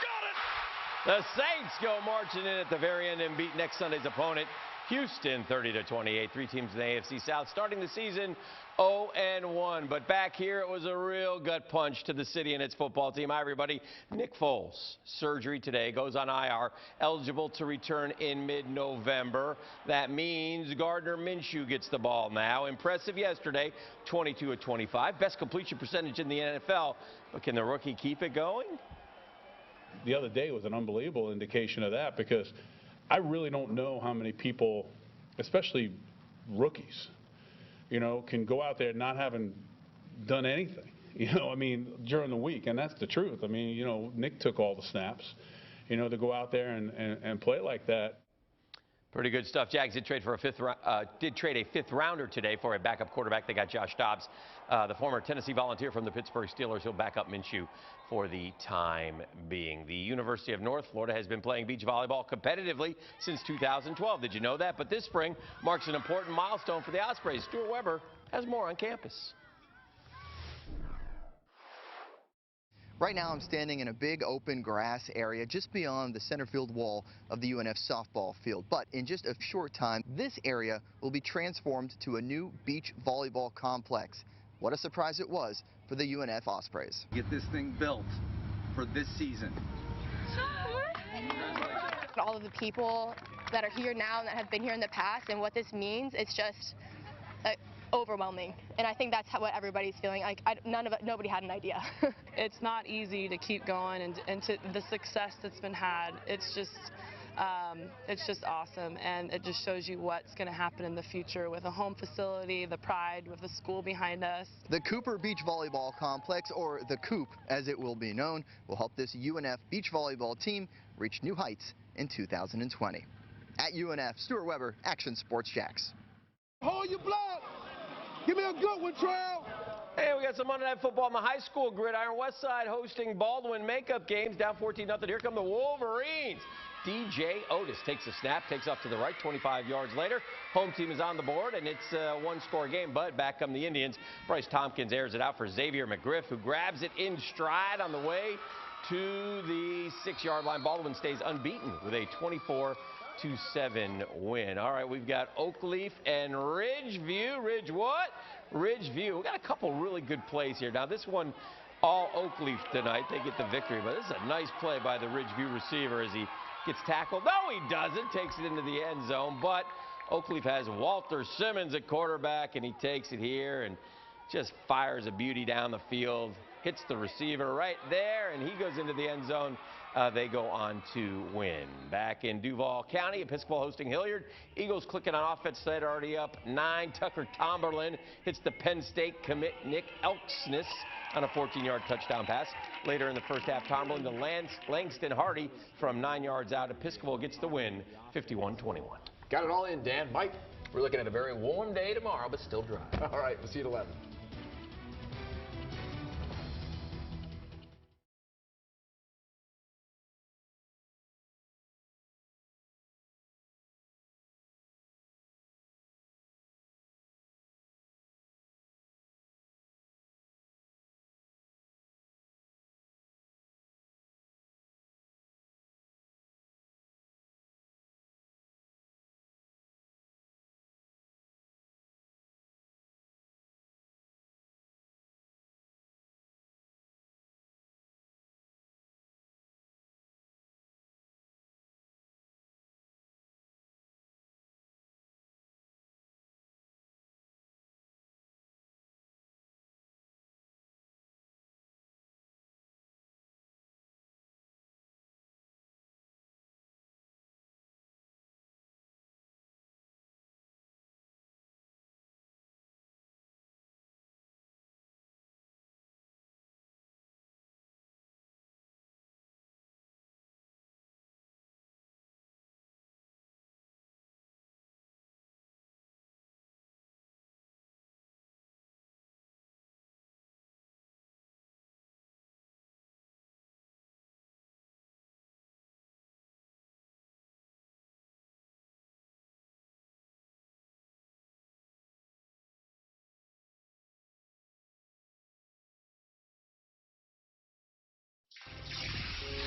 Speaker 8: Got it!
Speaker 3: The Saints go marching in at the very end and beat next Sunday's opponent, Houston, 30-28. Three teams in the AFC South starting the season 0-1. But back here, it was a real gut punch to the city and its football team. Hi, everybody. Nick Foles, surgery today, goes on IR, eligible to return in mid-November. That means Gardner Minshew gets the ball now. Impressive yesterday, 22 of 25. Best completion percentage in the NFL. But can the rookie keep it going?
Speaker 11: The other day was an unbelievable indication of that, because I really don't know how many people, especially rookies, can go out there not having done anything, I mean, during the week. And that's the truth. I mean, Nick took all the snaps, to go out there and play like that.
Speaker 3: Pretty good stuff. Jags did trade a fifth rounder today for a backup quarterback. They got Josh Dobbs, the former Tennessee Volunteer from the Pittsburgh Steelers. He'll back up Minshew for the time being. The University of North Florida has been playing beach volleyball competitively since 2012. Did you know that? But this spring marks an important milestone for the Ospreys. Stuart Weber has more on campus.
Speaker 12: Right now I'm standing in a big open grass area just beyond the center field wall of the UNF softball field. But in just a short time, this area will be transformed to a new beach volleyball complex. What a surprise it was for the UNF Ospreys.
Speaker 25: Get this thing built for this season.
Speaker 26: All of the people that are here now and that have been here in the past and what this means, it's just overwhelming, and I think that's what everybody's feeling. Like nobody had an idea.
Speaker 27: It's not easy to keep going, and to the success that's been had. It's just awesome, and it just shows you what's going to happen in the future with a home facility, the pride, with the school behind us.
Speaker 12: The Cooper Beach Volleyball Complex, or the Coop as it will be known, will help this UNF beach volleyball team reach new heights in 2020. At UNF, Stuart Weber, Action Sports Jacks.
Speaker 25: Hold your block. Give me a good one, Trail.
Speaker 3: Hey, we got some Monday Night Football on the high school gridiron. Westside hosting Baldwin makeup games, down 14-0. Here come the Wolverines. DJ Otis takes a snap, takes off to the right, 25 yards later. Home team is on the board, and it's a one-score game, but back come the Indians. Bryce Tompkins airs it out for Xavier McGriff, who grabs it in stride on the way to the 6-yard line. Baldwin stays unbeaten with a 24-7 win. All right, we've got Oakleaf and Ridgeview. Ridgeview. We got a couple really good plays here. Now, this one, all Oakleaf tonight. They get the victory, but this is a nice play by the Ridgeview receiver as he gets tackled. No, he doesn't. Takes it into the end zone, but Oakleaf has Walter Simmons at quarterback, and he takes it here and just fires a beauty down the field. Hits the receiver right there, and he goes into the end zone. They go on to win. Back in Duval County, Episcopal hosting Hilliard. Eagles clicking on offense side, already up 9. Tucker Tomberlin hits the Penn State commit Nick Elksness on a 14-yard touchdown pass. Later in the first half, Tomberlin to Langston Hardy from 9 yards out. Episcopal gets the win, 51-21.
Speaker 2: Got it all in, Dan. Mike, we're looking at a very warm day tomorrow, but still dry. All right, we'll see you at 11.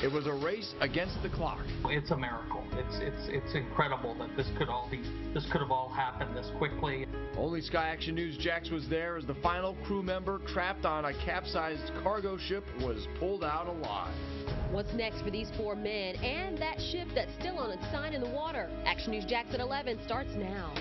Speaker 2: It was a race against the clock.
Speaker 9: It's a miracle. It's incredible that this could have all happened this quickly.
Speaker 2: Only Sky Action News Jax was there as the final crew member trapped on a capsized cargo ship was pulled out alive.
Speaker 4: What's next for these 4 men and that ship that's still on its side in the water? Action News Jax at 11 starts now.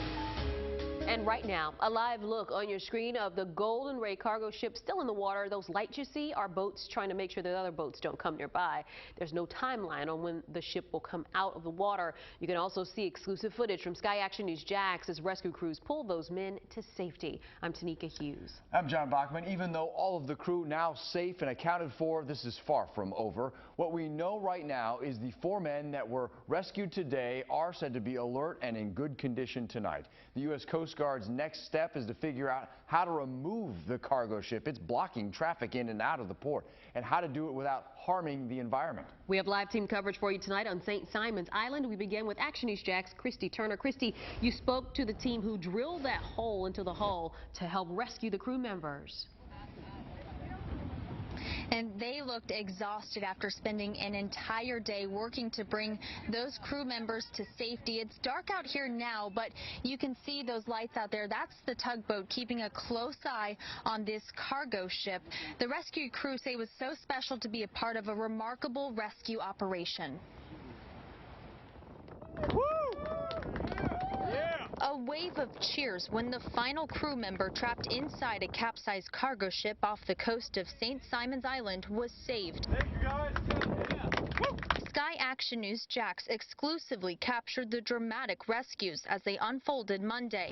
Speaker 4: And right now, a live look on your screen of the Golden Ray cargo ship still in the water. Those lights you see are boats trying to make sure that other boats don't come nearby. There's no timeline on when the ship will come out of the water. You can also see exclusive footage from Sky Action News Jax as rescue crews pull those men to safety. I'm Tanika Hughes.
Speaker 2: I'm John Bachman. Even though all of the crew now safe and accounted for, this is far from over. What we know right now is the 4 men that were rescued today are said to be alert and in good condition tonight. The U.S. Coast Guard's next step is to figure out how to remove the cargo ship. It's blocking traffic in and out of the port, and how to do it without harming the environment.
Speaker 4: We have live team coverage for you tonight on St. Simon's Island. We begin with Action News Jax' Christy Turner. Christy, you spoke to the team who drilled that hole into the hull to help rescue the crew members.
Speaker 14: And they looked exhausted after spending an entire day working to bring those crew members to safety. It's dark out here now, but you can see those lights out there. That's the tugboat keeping a close eye on this cargo ship. The rescue crew say it was so special to be a part of a remarkable rescue operation. A wave of cheers when the final crew member trapped inside a capsized cargo ship off the coast of St. Simon's Island was saved. Thank you, guys. Sky Action News Jax exclusively captured the dramatic rescues as they unfolded Monday.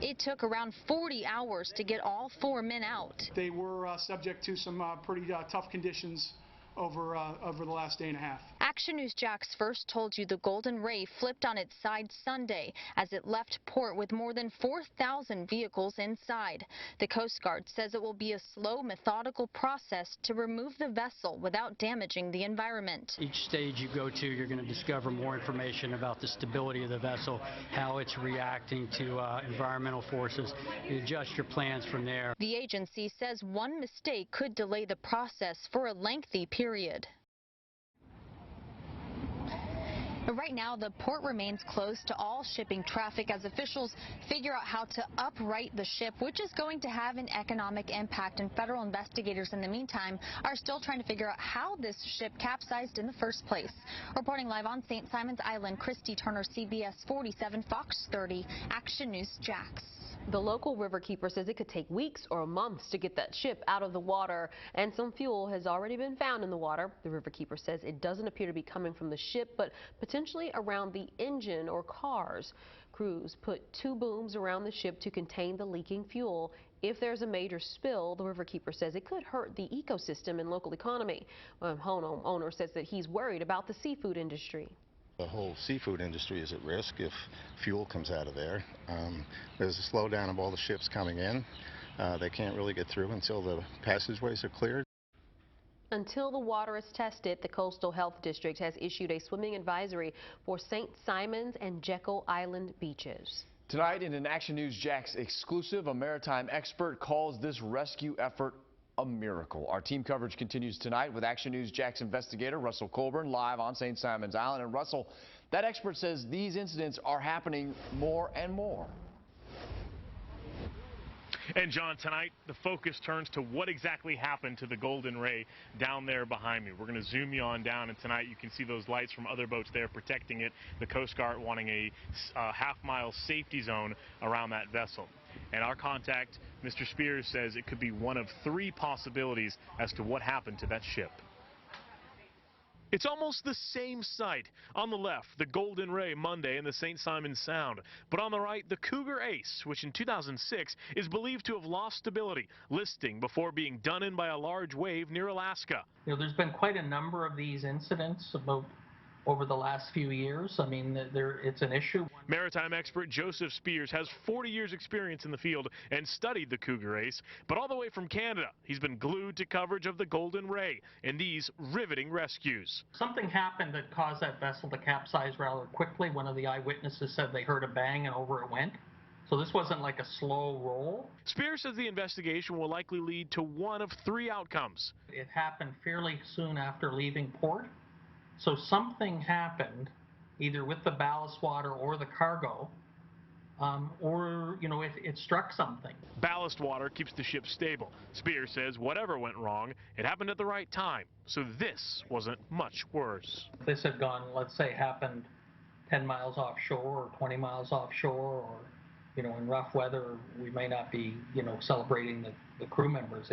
Speaker 14: It took around 40 hours to get all 4 men out.
Speaker 15: They were subject to some pretty tough conditions over the last day and a half.
Speaker 14: Action News Jax first told you the Golden Ray flipped on its side Sunday as it left port with more than 4,000 vehicles inside. The Coast Guard says it will be a slow, methodical process to remove the vessel without damaging the environment.
Speaker 16: Each stage you go to, you're going to discover more information about the stability of the vessel, how it's reacting to environmental forces. You adjust your plans from there.
Speaker 14: The agency says one mistake could delay the process for a lengthy period. Right now, the port remains closed to all shipping traffic as officials figure out how to upright the ship, which is going to have an economic impact. And federal investigators, in the meantime, are still trying to figure out how this ship capsized in the first place. Reporting live on St. Simon's Island, Christy Turner, CBS47, FOX30, Action News Jax.
Speaker 4: The local riverkeeper says it could take weeks or months to get that ship out of the water, and some fuel has already been found in the water. The riverkeeper says it doesn't appear to be coming from the ship, but potentially around the engine or cars. Crews put 2 booms around the ship to contain the leaking fuel. If there's a major spill, the riverkeeper says it could hurt the ecosystem and local economy. One homeowner says that he's worried about the seafood industry.
Speaker 17: The whole seafood industry is at risk if fuel comes out of there. There's a slowdown of all the ships coming in. They can't really get through until the passageways are cleared.
Speaker 4: Until the water is tested, the Coastal Health District has issued a swimming advisory for St. Simon's and Jekyll Island beaches.
Speaker 2: Tonight in an Action News Jax exclusive, a maritime expert calls this rescue effort a miracle. Our team coverage continues tonight with Action News Jax investigator Russell Colburn live on St. Simon's Island. And Russell, that expert says these incidents are happening more and more.
Speaker 18: And John, tonight the focus turns to what exactly happened to the Golden Ray down there behind me. We're going to zoom you on down, and tonight you can see those lights from other boats there protecting it. The Coast Guard wanting a half-mile safety zone around that vessel. And our contact, Mr. Spears, says it could be one of 3 possibilities as to what happened to that ship. It's almost the same site. On the left, the Golden Ray Monday in the St. Simons Sound. But on the right, the Cougar Ace, which in 2006 is believed to have lost stability, listing before being done in by a large wave near Alaska.
Speaker 9: You know, there's been quite a number of these incidents over the last few years. I mean, it's an issue.
Speaker 18: Maritime expert Joseph Spears has 40 years experience in the field and studied the Cougar Ace, but all the way from Canada, he's been glued to coverage of the Golden Ray and these riveting rescues.
Speaker 9: Something happened that caused that vessel to capsize rather quickly. One of the eyewitnesses said they heard a bang and over it went. So this wasn't like a slow roll.
Speaker 18: Spears says the investigation will likely lead to one of 3 outcomes.
Speaker 9: It happened fairly soon after leaving port. So something happened either with the ballast water or the cargo, or, you know, it struck something.
Speaker 18: Ballast water keeps the ship stable. Spear says whatever went wrong, it happened at the right time, so this wasn't much worse.
Speaker 9: If this had gone, let's say, happened 10 miles offshore or 20 miles offshore, or, you know, in rough weather, we may not be, you know, celebrating the crew members.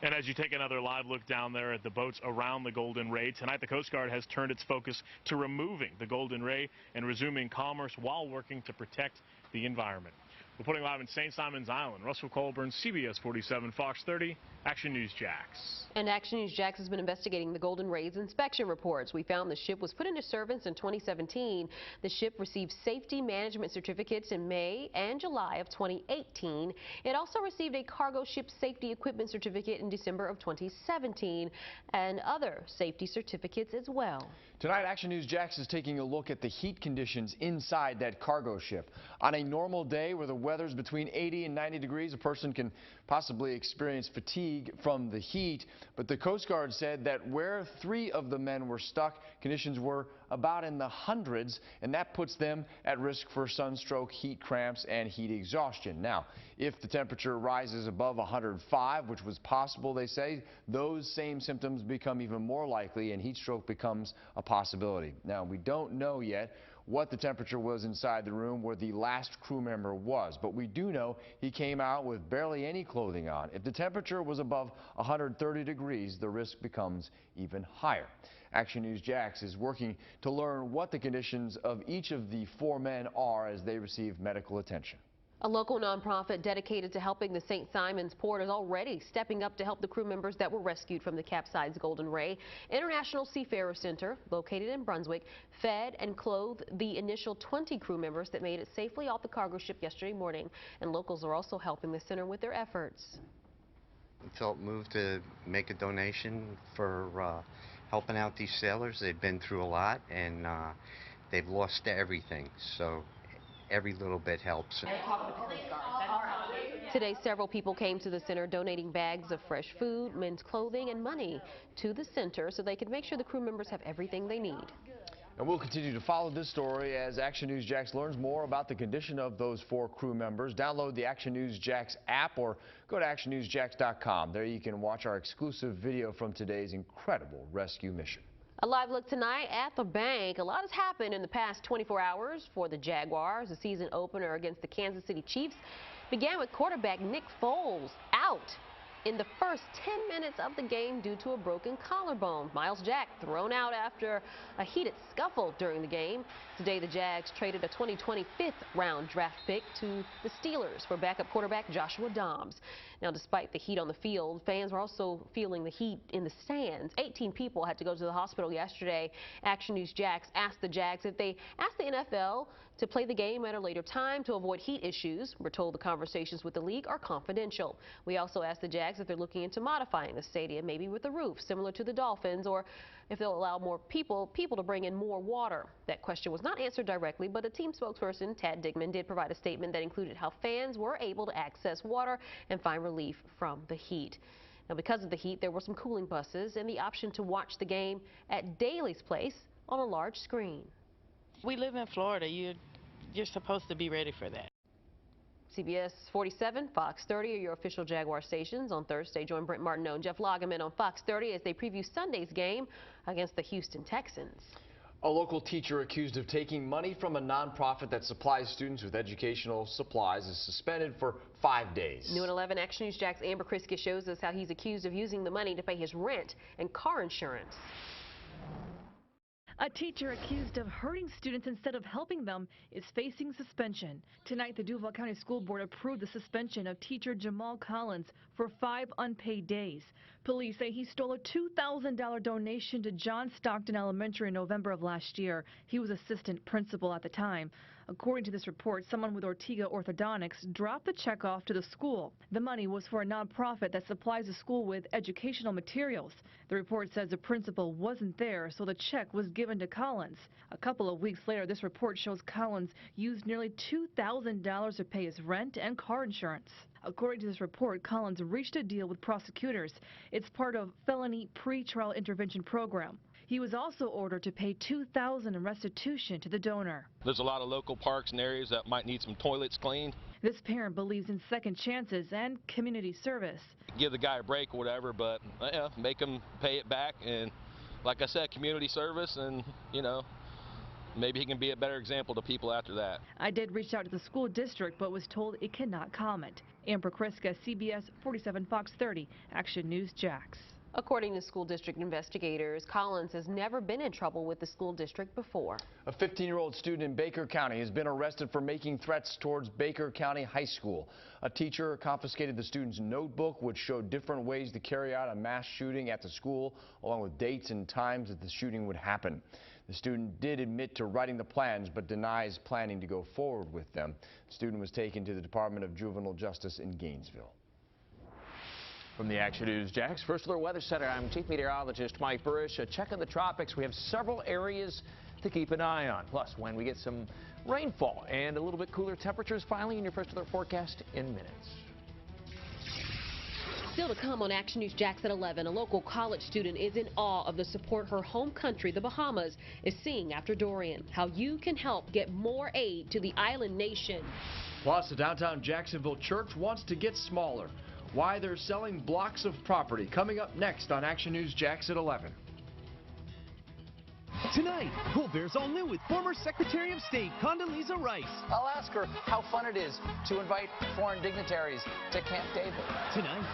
Speaker 18: And as you take another live look down there at the boats around the Golden Ray, tonight the Coast Guard has turned its focus to removing the Golden Ray and resuming commerce while working to protect the environment. Reporting live in St. Simon's Island, Russell Colburn, CBS47, Fox 30, Action News Jax.
Speaker 4: And Action News Jax has been investigating the Golden Ray's inspection reports. We found the ship was put into service in 2017. The ship received safety management certificates in May and July of 2018. It also received a cargo ship safety equipment certificate in December of 2017 and other safety certificates as well.
Speaker 2: Tonight, Action News Jax is taking a look at the heat conditions inside that cargo ship. On a normal day where the weather's between 80 and 90 degrees, a person can possibly experience fatigue from the heat. But the Coast Guard said that where 3 of the men were stuck, conditions were about in the hundreds, and that puts them at risk for sunstroke, heat cramps, and heat exhaustion. Now, if the temperature rises above 105, which was possible, they say, those same symptoms become even more likely and heat stroke becomes a possibility. Now, we don't know yet what the temperature was inside the room where the last crew member was, but we do know he came out with barely any clothing on. If the temperature was above 130 degrees, the risk becomes even higher. Action News Jax is working to learn what the conditions of each of the 4 men are as they receive medical attention.
Speaker 4: A local nonprofit dedicated to helping the St. Simons port is already stepping up to help the crew members that were rescued from the capsized Golden Ray. International Seafarer Center, located in Brunswick, fed and clothed the initial 20 crew members that made it safely off the cargo ship yesterday morning. And locals are also helping the center with their efforts.
Speaker 1: I felt moved to make a donation for helping out these sailors. They've been through a lot and they've lost everything. So every little bit helps.
Speaker 4: Today, several people came to the center donating bags of fresh food, men's clothing, and money to the center so they can make sure the crew members have everything they need.
Speaker 2: And we'll continue to follow this story as Action News Jax learns more about the condition of those 4 crew members. Download the Action News Jax app or go to actionnewsjax.com. There you can watch our exclusive video from today's incredible rescue mission.
Speaker 4: A live look tonight at the bank. A lot has happened in the past 24 hours for the Jaguars. The season opener against the Kansas City Chiefs began with quarterback Nick Foles out in the first 10 minutes of the game due to a broken collarbone. Miles Jack thrown out after a heated scuffle during the game. Today, the Jags traded a 2020 5th-round draft pick to the Steelers for backup quarterback Joshua Dobbs. Now, despite the heat on the field, fans were also feeling the heat in the stands. 18 people had to go to the hospital yesterday. Action News Jax asked the Jags if they asked the NFL to play the game at a later time to avoid heat issues. We're told the conversations with the league are confidential. We also asked the Jags if they're looking into modifying the stadium, maybe with a roof similar to the Dolphins, or if they'll allow more people to bring in more water. That question was not answered directly, but the team spokesperson, Tad Digman, did provide a statement that included how fans were able to access water and find relief from the heat. Now, because of the heat, there were some cooling buses and the option to watch the game at Daly's Place on a large screen.
Speaker 6: We live in Florida. You're supposed to be ready for that.
Speaker 4: CBS 47, Fox 30 are your official Jaguar stations. On Thursday, join Brent Martineau and Jeff Lageman on Fox 30 as they preview Sunday's game against the Houston Texans.
Speaker 2: A local teacher accused of taking money from a nonprofit that supplies students with educational supplies is suspended for 5 days.
Speaker 4: New at 11, Action News Jax Amber Kriska shows us how he's accused of using the money to pay his rent and car insurance.
Speaker 13: A teacher accused of hurting students instead of helping them is facing suspension. Tonight, the Duval County School Board approved the suspension of teacher Jamal Collins for 5 unpaid days. Police say he stole a $2,000 donation to John Stockton Elementary in November of last year. He was assistant principal at the time. According to this report, someone with Ortega Orthodontics dropped the check off to the school. The money was for a nonprofit that supplies the school with educational materials. The report says the principal wasn't there, so the check was given to Collins. A couple of weeks later, this report shows Collins used nearly $2,000 to pay his rent and car insurance. According to this report, Collins reached a deal with prosecutors. It's part of felony pretrial intervention program. He was also ordered to pay $2,000 in restitution to the donor.
Speaker 5: There's a lot of local parks and areas that might need some toilets cleaned.
Speaker 13: This parent believes in second chances and community service.
Speaker 5: Give the guy a break or whatever, but make him pay it back. And like I said, community service, and maybe he can be a better example to people after that.
Speaker 13: I did reach out to the school district, but was told it cannot comment. Amber Kriska, CBS47 Fox 30, Action News Jax.
Speaker 4: According to school district investigators, Collins has never been in trouble with the school district before.
Speaker 2: A 15-year-old student in Baker County has been arrested for making threats towards Baker County High School. A teacher confiscated the student's notebook, which showed different ways to carry out a mass shooting at the school, along with dates and times that the shooting would happen. The student did admit to writing the plans, but denies planning to go forward with them. The student was taken to the Department of Juvenile Justice in Gainesville.
Speaker 10: From the Action News Jax First Alert Weather Center, I'm Chief Meteorologist Mike Burish. A check on the tropics. We have several areas to keep an eye on. Plus, when we get some rainfall and a little bit cooler temperatures finally in your First Alert forecast in minutes.
Speaker 4: Still to come on Action News Jax at 11, a local college student is in awe of the support her home country, the Bahamas, is seeing after Dorian. How you can help get more aid to the island nation.
Speaker 2: Plus, the downtown Jacksonville church wants to get smaller. Why they're selling blocks of property. Coming up next on Action News Jax at 11.
Speaker 19: Tonight, Bull Bears All New with former Secretary of State Condoleezza Rice.
Speaker 20: I'll ask her how fun it is to invite foreign dignitaries to Camp David.
Speaker 19: Tonight.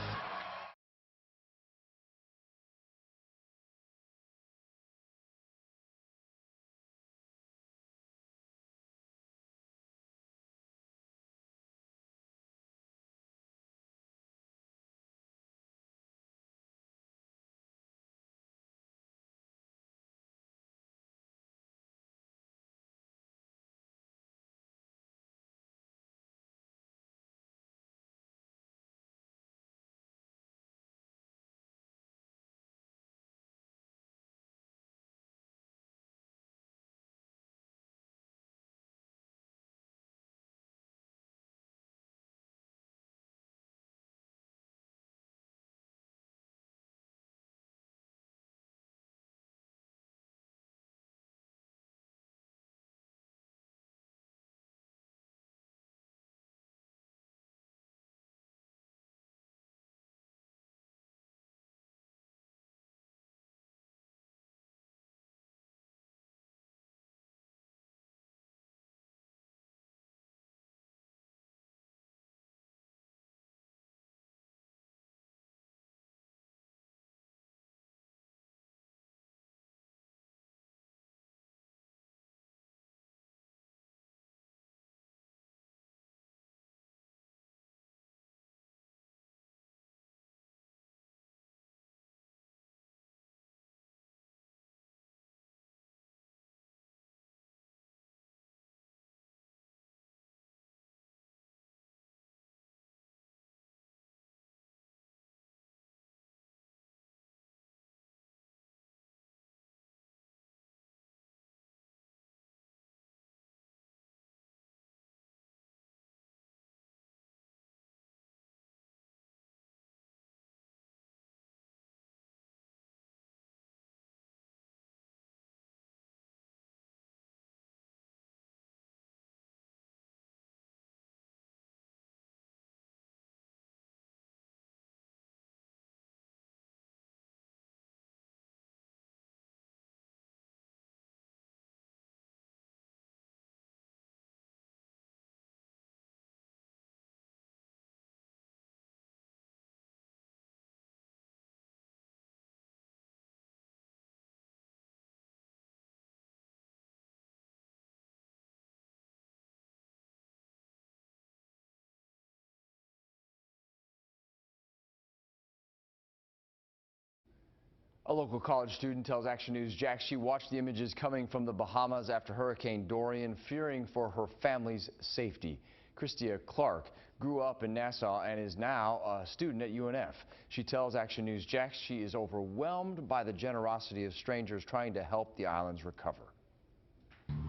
Speaker 2: A local college student tells Action News Jax she watched the images coming from the Bahamas after Hurricane Dorian, fearing for her family's safety. Christia Clark grew up in Nassau and is now a student at UNF. She tells Action News Jax she is overwhelmed by the generosity of strangers trying to help the islands recover.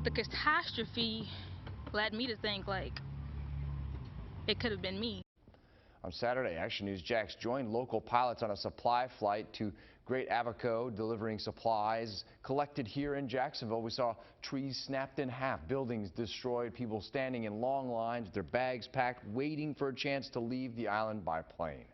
Speaker 21: The catastrophe led me to think, like, it could have been me.
Speaker 2: On Saturday, Action News Jax joined local pilots on a supply flight to Great Abaco, delivering supplies collected here in Jacksonville. We saw trees snapped in half, buildings destroyed, people standing in long lines with their bags packed, waiting for a chance to leave the island by plane.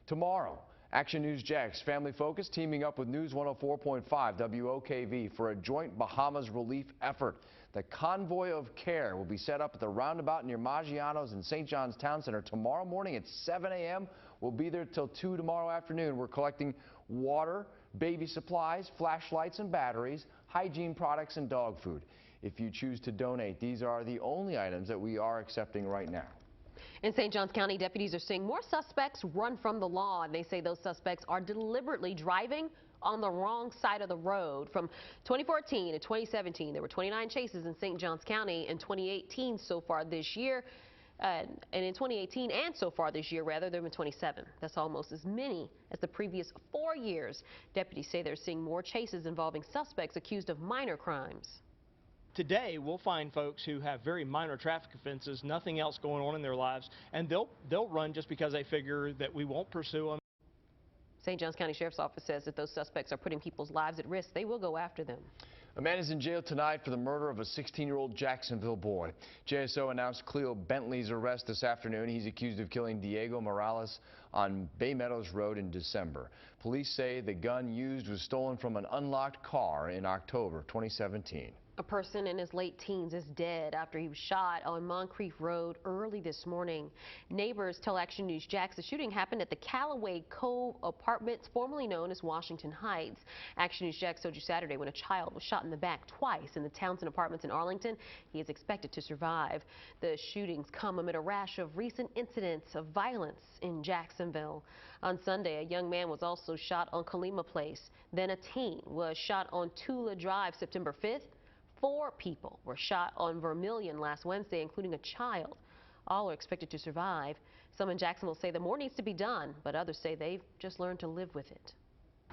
Speaker 2: Tomorrow, Action News Jax Family Focus teaming up with News 104.5 WOKV for a joint Bahamas relief effort. The Convoy of Care will be set up at the roundabout near Maggiano's in St. John's Town Center tomorrow morning at 7 a.m. We'll be there till 2 tomorrow afternoon. We're collecting water, baby supplies, flashlights and batteries, hygiene products and dog food. If you choose to donate, these are the only items that we are accepting right now.
Speaker 4: In St. Johns County, deputies are seeing more suspects run from the law, and they say those suspects are deliberately driving on the wrong side of the road. From 2014 to 2017, there were 29 chases in St. Johns County. In 2018 so far this year, and in 2018 and so far this year, rather, there have been 27. That's almost as many as the previous 4 years. Deputies say they're seeing more chases involving suspects accused of minor crimes.
Speaker 7: Today, we'll find folks who have very minor traffic offenses, nothing else going on in their lives, and they'll run just because they figure that we won't pursue them.
Speaker 4: St. Johns County Sheriff's Office says that those suspects are putting people's lives at risk. They will go after them.
Speaker 2: A man is in jail tonight for the murder of a 16-year-old Jacksonville boy. JSO announced Cleo Bentley's arrest this afternoon. He's accused of killing Diego Morales on Bay Meadows Road in December. Police say the gun used was stolen from an unlocked car in October 2017.
Speaker 4: A person in his late teens is dead after he was shot on Moncrief Road early this morning. Neighbors tell Action News Jax the shooting happened at the Callaway Cove Apartments, formerly known as Washington Heights. Action News Jax told you Saturday when a child was shot in the back twice in the Townsend Apartments in Arlington. He is expected to survive. The shootings come amid a rash of recent incidents of violence in Jacksonville. On Sunday, a young man was also shot on Kalima Place. Then a teen was shot on Tula Drive September 5th. 4 people were shot on Vermilion last Wednesday, including a child. All are expected to survive. Some in Jacksonville say that more needs to be done, but others say they've just learned to live with it.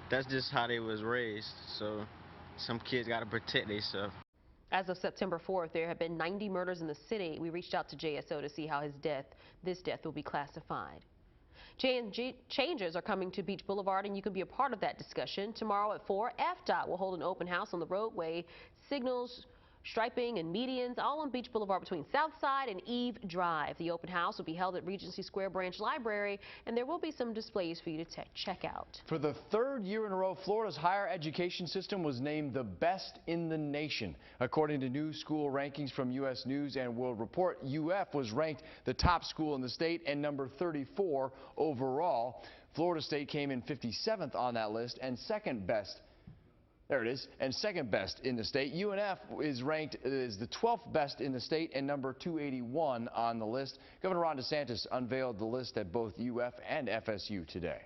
Speaker 8: That's just how they was raised, so some kids got to protect themselves.
Speaker 4: As of September 4th, there have been 90 murders in the city. We reached out to JSO to see how this death will be classified. Changes are coming to Beach Boulevard, and you can be a part of that discussion. Tomorrow at 4, FDOT will hold an open house on the roadway, signals, striping, and medians, all on Beach Boulevard between Southside and Eve Drive. The open house will be held at Regency Square Branch Library, and there will be some displays for you to check out.
Speaker 2: For the 3rd year in a row, Florida's higher education system was named the best in the nation. According to new school rankings from U.S. News and World Report, UF was ranked the top school in the state and number 34 overall. Florida State came in 57th on that list and second best. There it is, and second best in the state. UNF is ranked as the 12th best in the state and number 281 on the list. Governor Ron DeSantis unveiled the list at both UF and FSU today.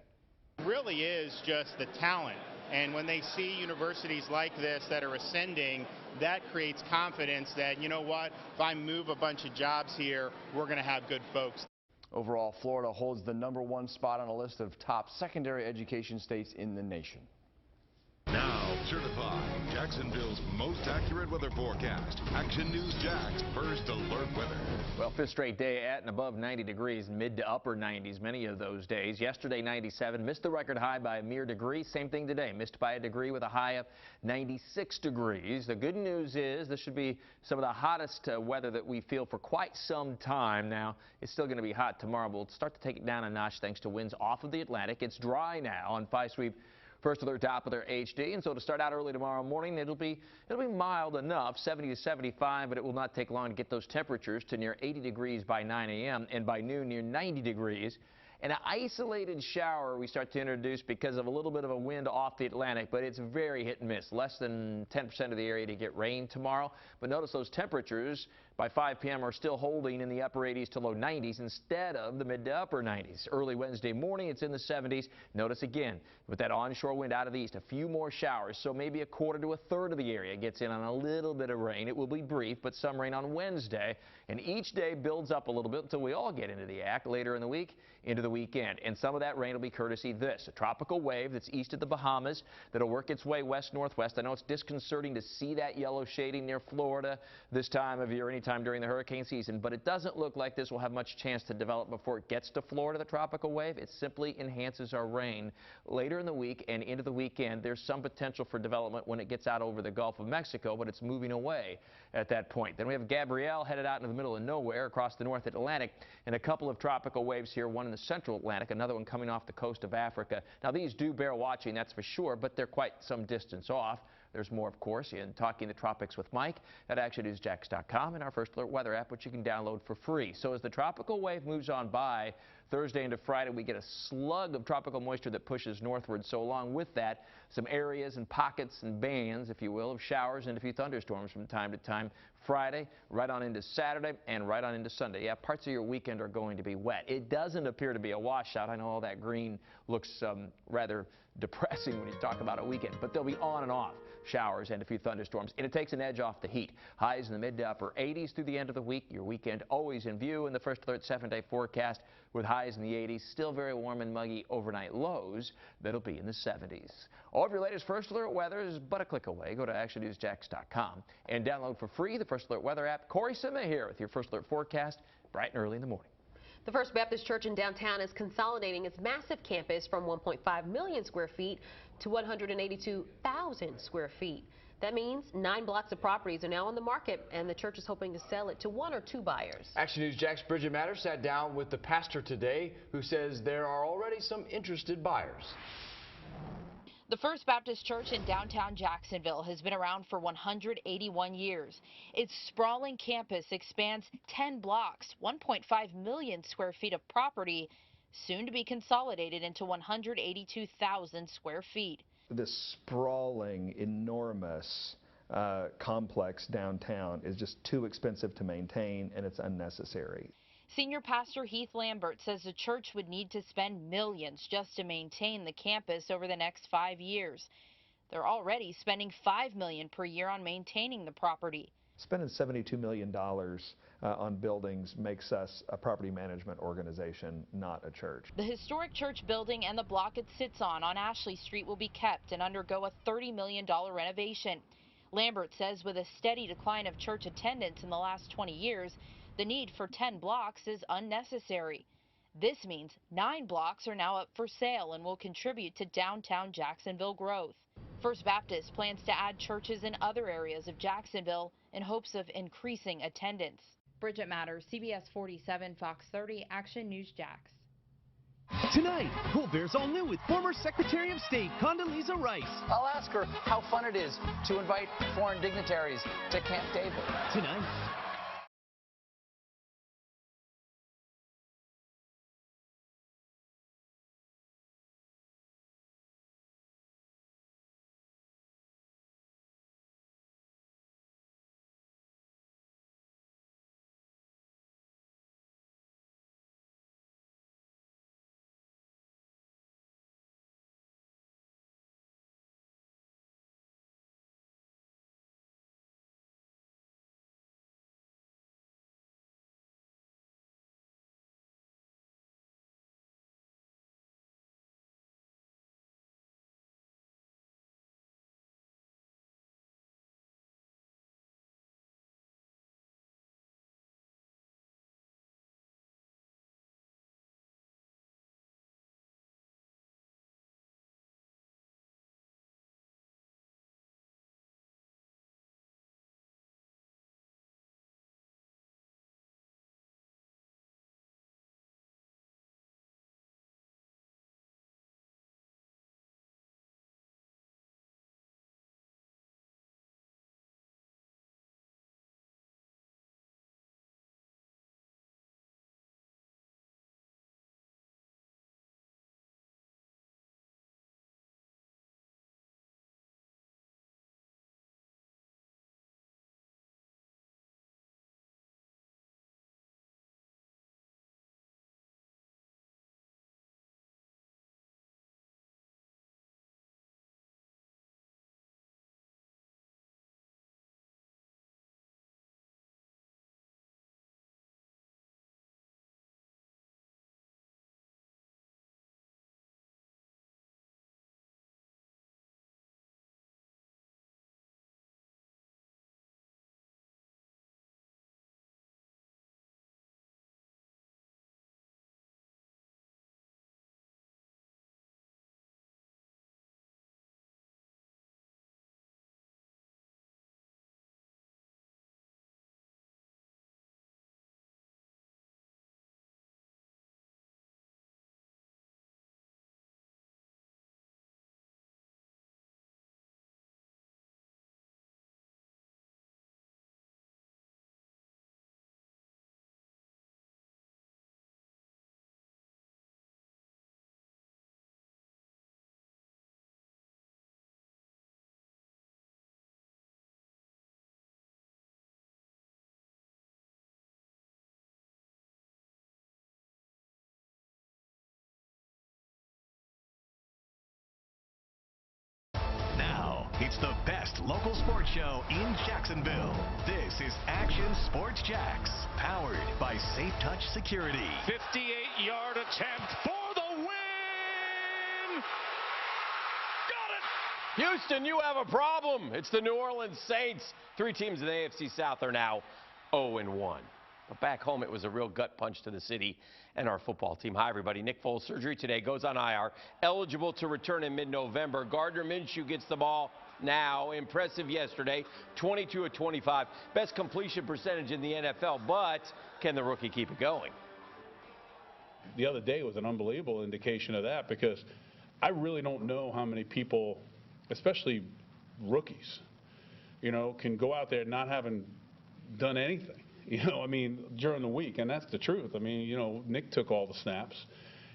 Speaker 11: It really is just the talent, and when they see universities like this that are ascending, that creates confidence that, you know what, if I move a bunch of jobs here, we're going to have good folks.
Speaker 2: Overall, Florida holds the #1 spot on a list of top secondary education states in the nation.
Speaker 21: Now certified Jacksonville's most accurate weather forecast. Action News Jax First Alert Weather.
Speaker 10: Well, 5th straight day at and above 90 degrees, mid to upper 90s many of those days. Yesterday 97, missed the record high by a mere degree. Same thing today, missed by a degree with a high of 96 degrees. The good news is this should be some of the hottest weather that we feel for quite some time now. It's still going to be hot tomorrow, but we'll start to take it down a notch thanks to winds off of the Atlantic. It's dry now on 5 Sweep. First Alert Doppler HD, and so to start out early tomorrow morning, it'll be mild enough, 70 to 75, but it will not take long to get those temperatures to near 80 degrees by 9 a.m. and by noon near 90 degrees. An isolated shower we start to introduce because of a little bit of a wind off the Atlantic, but it's very hit and miss. Less than 10% of the area to get rain tomorrow. But notice those temperatures by 5 p.m. are still holding in the upper 80s to low 90s instead of the mid to upper 90s. Early Wednesday morning, it's in the 70s. Notice again, with that onshore wind out of the east, a few more showers, so maybe a quarter to a third of the area gets in on a little bit of rain. It will be brief, but some rain on Wednesday. And each day builds up a little bit until we all get into the act later in the week. Into the the weekend. And some of that rain will be courtesy this, a tropical wave that's east of the Bahamas that'll work its way west-northwest. I know it's disconcerting to see that yellow shading near Florida this time of year, anytime during the hurricane season, but it doesn't look like this will have much chance to develop before it gets to Florida, the tropical wave. It simply enhances our rain. Later in the week and into the weekend, there's some potential for development when it gets out over the Gulf of Mexico, but it's moving away at that point. Then we have Gabrielle headed out into the middle of nowhere across the North Atlantic, and a couple of tropical waves here, one in the Central Atlantic, another one coming off the coast of Africa. Now, these do bear watching, that's for sure, but they're quite some distance off. There's more, of course, in Talking the Tropics with Mike at ActionNewsJax.com and our First Alert weather app, which you can download for free. So as the tropical wave moves on by Thursday into Friday, we get a slug of tropical moisture that pushes northward. So along with that, some areas and pockets and bands, if you will, of showers and a few thunderstorms from time to time. Friday, right on into Saturday, and right on into Sunday. Yeah, parts of your weekend are going to be wet. It doesn't appear to be a washout. I know all that green looks rather depressing when you talk about a weekend, but they'll be on and off showers and a few thunderstorms, and it takes an edge off the heat. Highs in the mid to upper 80s through the end of the week. Your weekend always in view in the First Alert 7-day forecast with highs in the 80s. Still very warm and muggy overnight lows that'll be in the 70s. All of your latest First Alert weather is but a click away. Go to ActionNewsJax.com and download for free the First Alert weather app. Corey Sima here with your First Alert forecast bright and early in the morning.
Speaker 4: The First Baptist Church in downtown is consolidating its massive campus from 1.5 million square feet to 182,000 square feet. That means 9 blocks of properties are now on the market, and the church is hoping to sell it to 1 or 2 buyers.
Speaker 2: Action News Jack's Bridget Matters sat down with the pastor today, who says there are already some interested buyers.
Speaker 12: The First Baptist Church in downtown Jacksonville has been around for 181 years. Its sprawling campus expands 10 blocks, 1.5 million square feet of property, soon to be consolidated into 182,000 square feet.
Speaker 22: This sprawling, enormous complex downtown is just too expensive to maintain, and it's unnecessary.
Speaker 12: Senior Pastor Heath Lambert says the church would need to spend millions just to maintain the campus over the next 5 years. They're already spending $5 million per year on maintaining the property.
Speaker 22: Spending $72 million on buildings makes us a property management organization, not a church.
Speaker 12: The historic church building and the block it sits on Ashley Street will be kept and undergo a $30 million renovation. Lambert says with a steady decline of church attendance in the last 20 years, the need for 10 blocks is unnecessary. This means 9 blocks are now up for sale and will contribute to downtown Jacksonville growth. First Baptist plans to add churches in other areas of Jacksonville in hopes of increasing attendance.
Speaker 23: Bridget Matters, CBS 47, Fox 30, Action News Jax.
Speaker 19: Tonight, Colbert's all new with former Secretary of State Condoleezza Rice.
Speaker 20: I'll ask her how fun it is to invite foreign dignitaries to Camp David.
Speaker 19: Tonight. It's the best local sports show in Jacksonville. This is Action Sports Jacks, powered by Safe Touch Security.
Speaker 3: 58-yard attempt for the win! Got it!
Speaker 15: Houston, you have a problem. It's the New Orleans Saints. 3 teams in the AFC South are now 0-1. But back home, it was a real gut punch to the city and our football team. Hi, everybody. Nick Foles' surgery today, goes on IR. Eligible to return in mid-November. Gardner Minshew gets the ball now. Impressive yesterday, 22 of 25. Best completion percentage in the NFL, but can the rookie keep it going?
Speaker 16: The other day was an unbelievable indication of that, because I really don't know how many people, especially rookies, can go out there not having done anything. I mean, during the week, and that's the truth. I mean, Nick took all the snaps,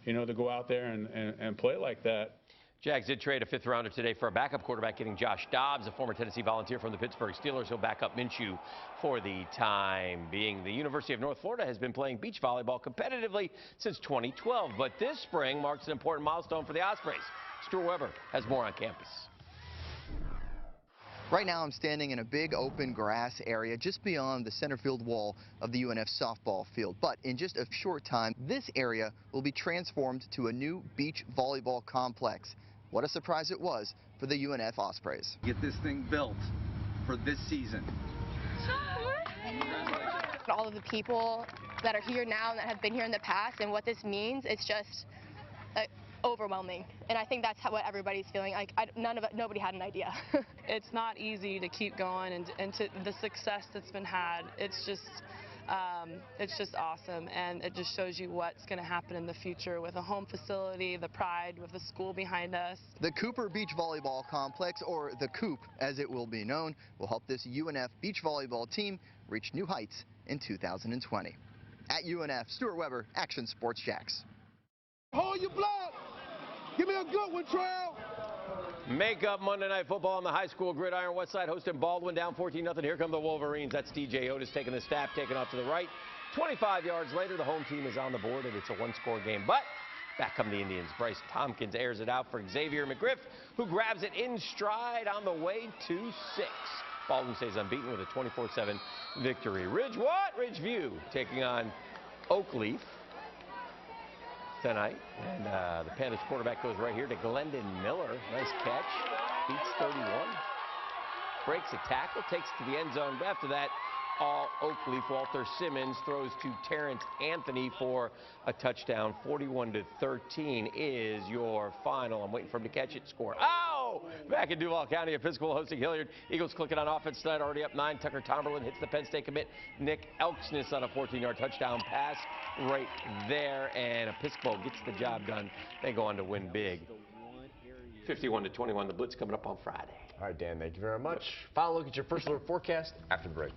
Speaker 16: to go out there and play like that.
Speaker 15: Jags did trade a 5th rounder today for a backup quarterback, getting Josh Dobbs, a former Tennessee Volunteer from the Pittsburgh Steelers. He'll back up Minshew for the time being. The University of North Florida has been playing beach volleyball competitively since 2012, but this spring marks an important milestone for the Ospreys. Stuart Weber has more on campus.
Speaker 24: Right now I'm standing in a big open grass area just beyond the center field wall of the UNF softball field. But in just a short time, this area will be transformed to a new beach volleyball complex. What a surprise it was for the UNF Ospreys.
Speaker 25: Get this thing built for this season.
Speaker 26: All of the people that are here now and that have been here in the past, and what this means, it's just overwhelming, and I think that's what everybody's feeling. Like nobody had an idea.
Speaker 6: It's not easy to keep going, and to the success that's been had. It's just awesome, and it just shows you what's going to happen in the future with a home facility, the pride, with the school behind us.
Speaker 24: The Cooper Beach Volleyball Complex, or the Coop as it will be known, will help this UNF beach volleyball team reach new heights in 2020. At UNF, Stuart Weber, Action Sports Jacks.
Speaker 27: Hold your blood. Give me a good one, Trail.
Speaker 15: Make up Monday Night Football on the high school gridiron. Westside hosting Baldwin, down 14-0. Here come the Wolverines. That's TJ Otis taking the snap, taking off to the right. 25 yards later, the home team is on the board, and it's a one-score game. But back come the Indians. Bryce Tompkins airs it out for Xavier McGriff, who grabs it in stride on the way to 6. Baldwin stays unbeaten with a 24-7 victory. Ridgeview taking on Oakleaf tonight, and the Panthers quarterback goes right here to Glendon Miller. Nice catch, beats 31, breaks a tackle, takes it to the end zone. After that, all Oakleaf. Walter Simmons throws to Terrence Anthony for a touchdown. 41-13 is your final. I'm waiting for him to catch it. Score. Oh! Back in Duval County, Episcopal hosting Hilliard. Eagles clicking on offense tonight, already up 9. Tucker Tomberlin hits the Penn State commit Nick Elksness on a 14-yard touchdown pass right there, and Episcopal gets the job done. They go on to win big. 51-21. The Blitz coming up on Friday.
Speaker 2: All right, Dan, thank you very much. Final look at your first alert forecast after the break.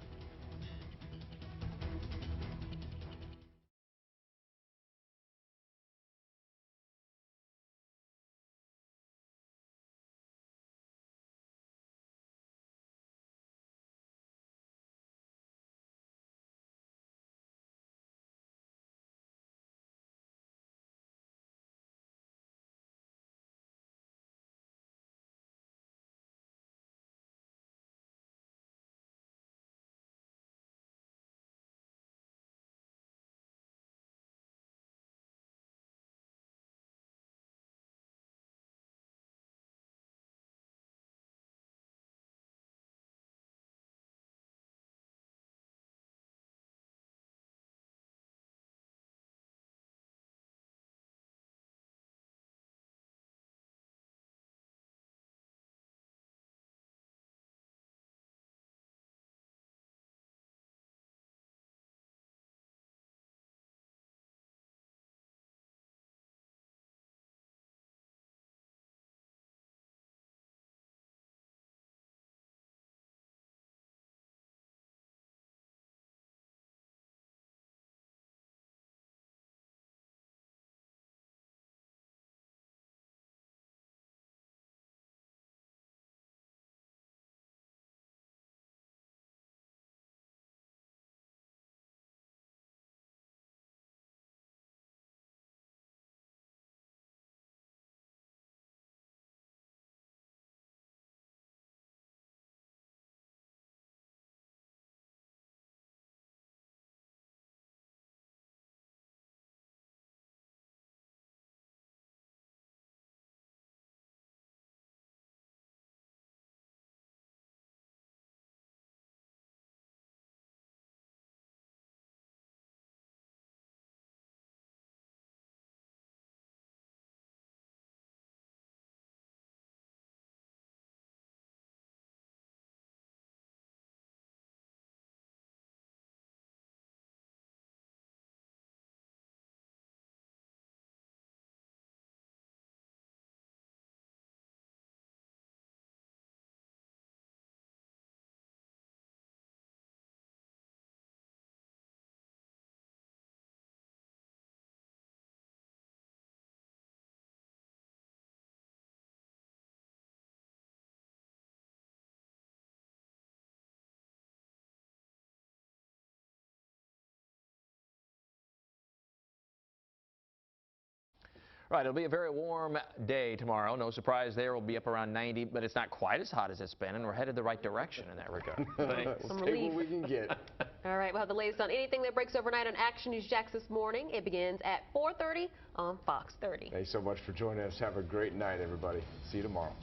Speaker 10: Right, it'll be a very warm day tomorrow. No surprise there. We'll be up around 90, but it's not quite as hot as it's been, and we're headed the right direction in that regard.
Speaker 2: We'll take what we can get.
Speaker 4: All right, we'll have the latest on anything that breaks overnight on Action News Jax this morning. It begins at 4:30 on Fox 30.
Speaker 2: Thanks so much for joining us. Have a great night, everybody. See you tomorrow.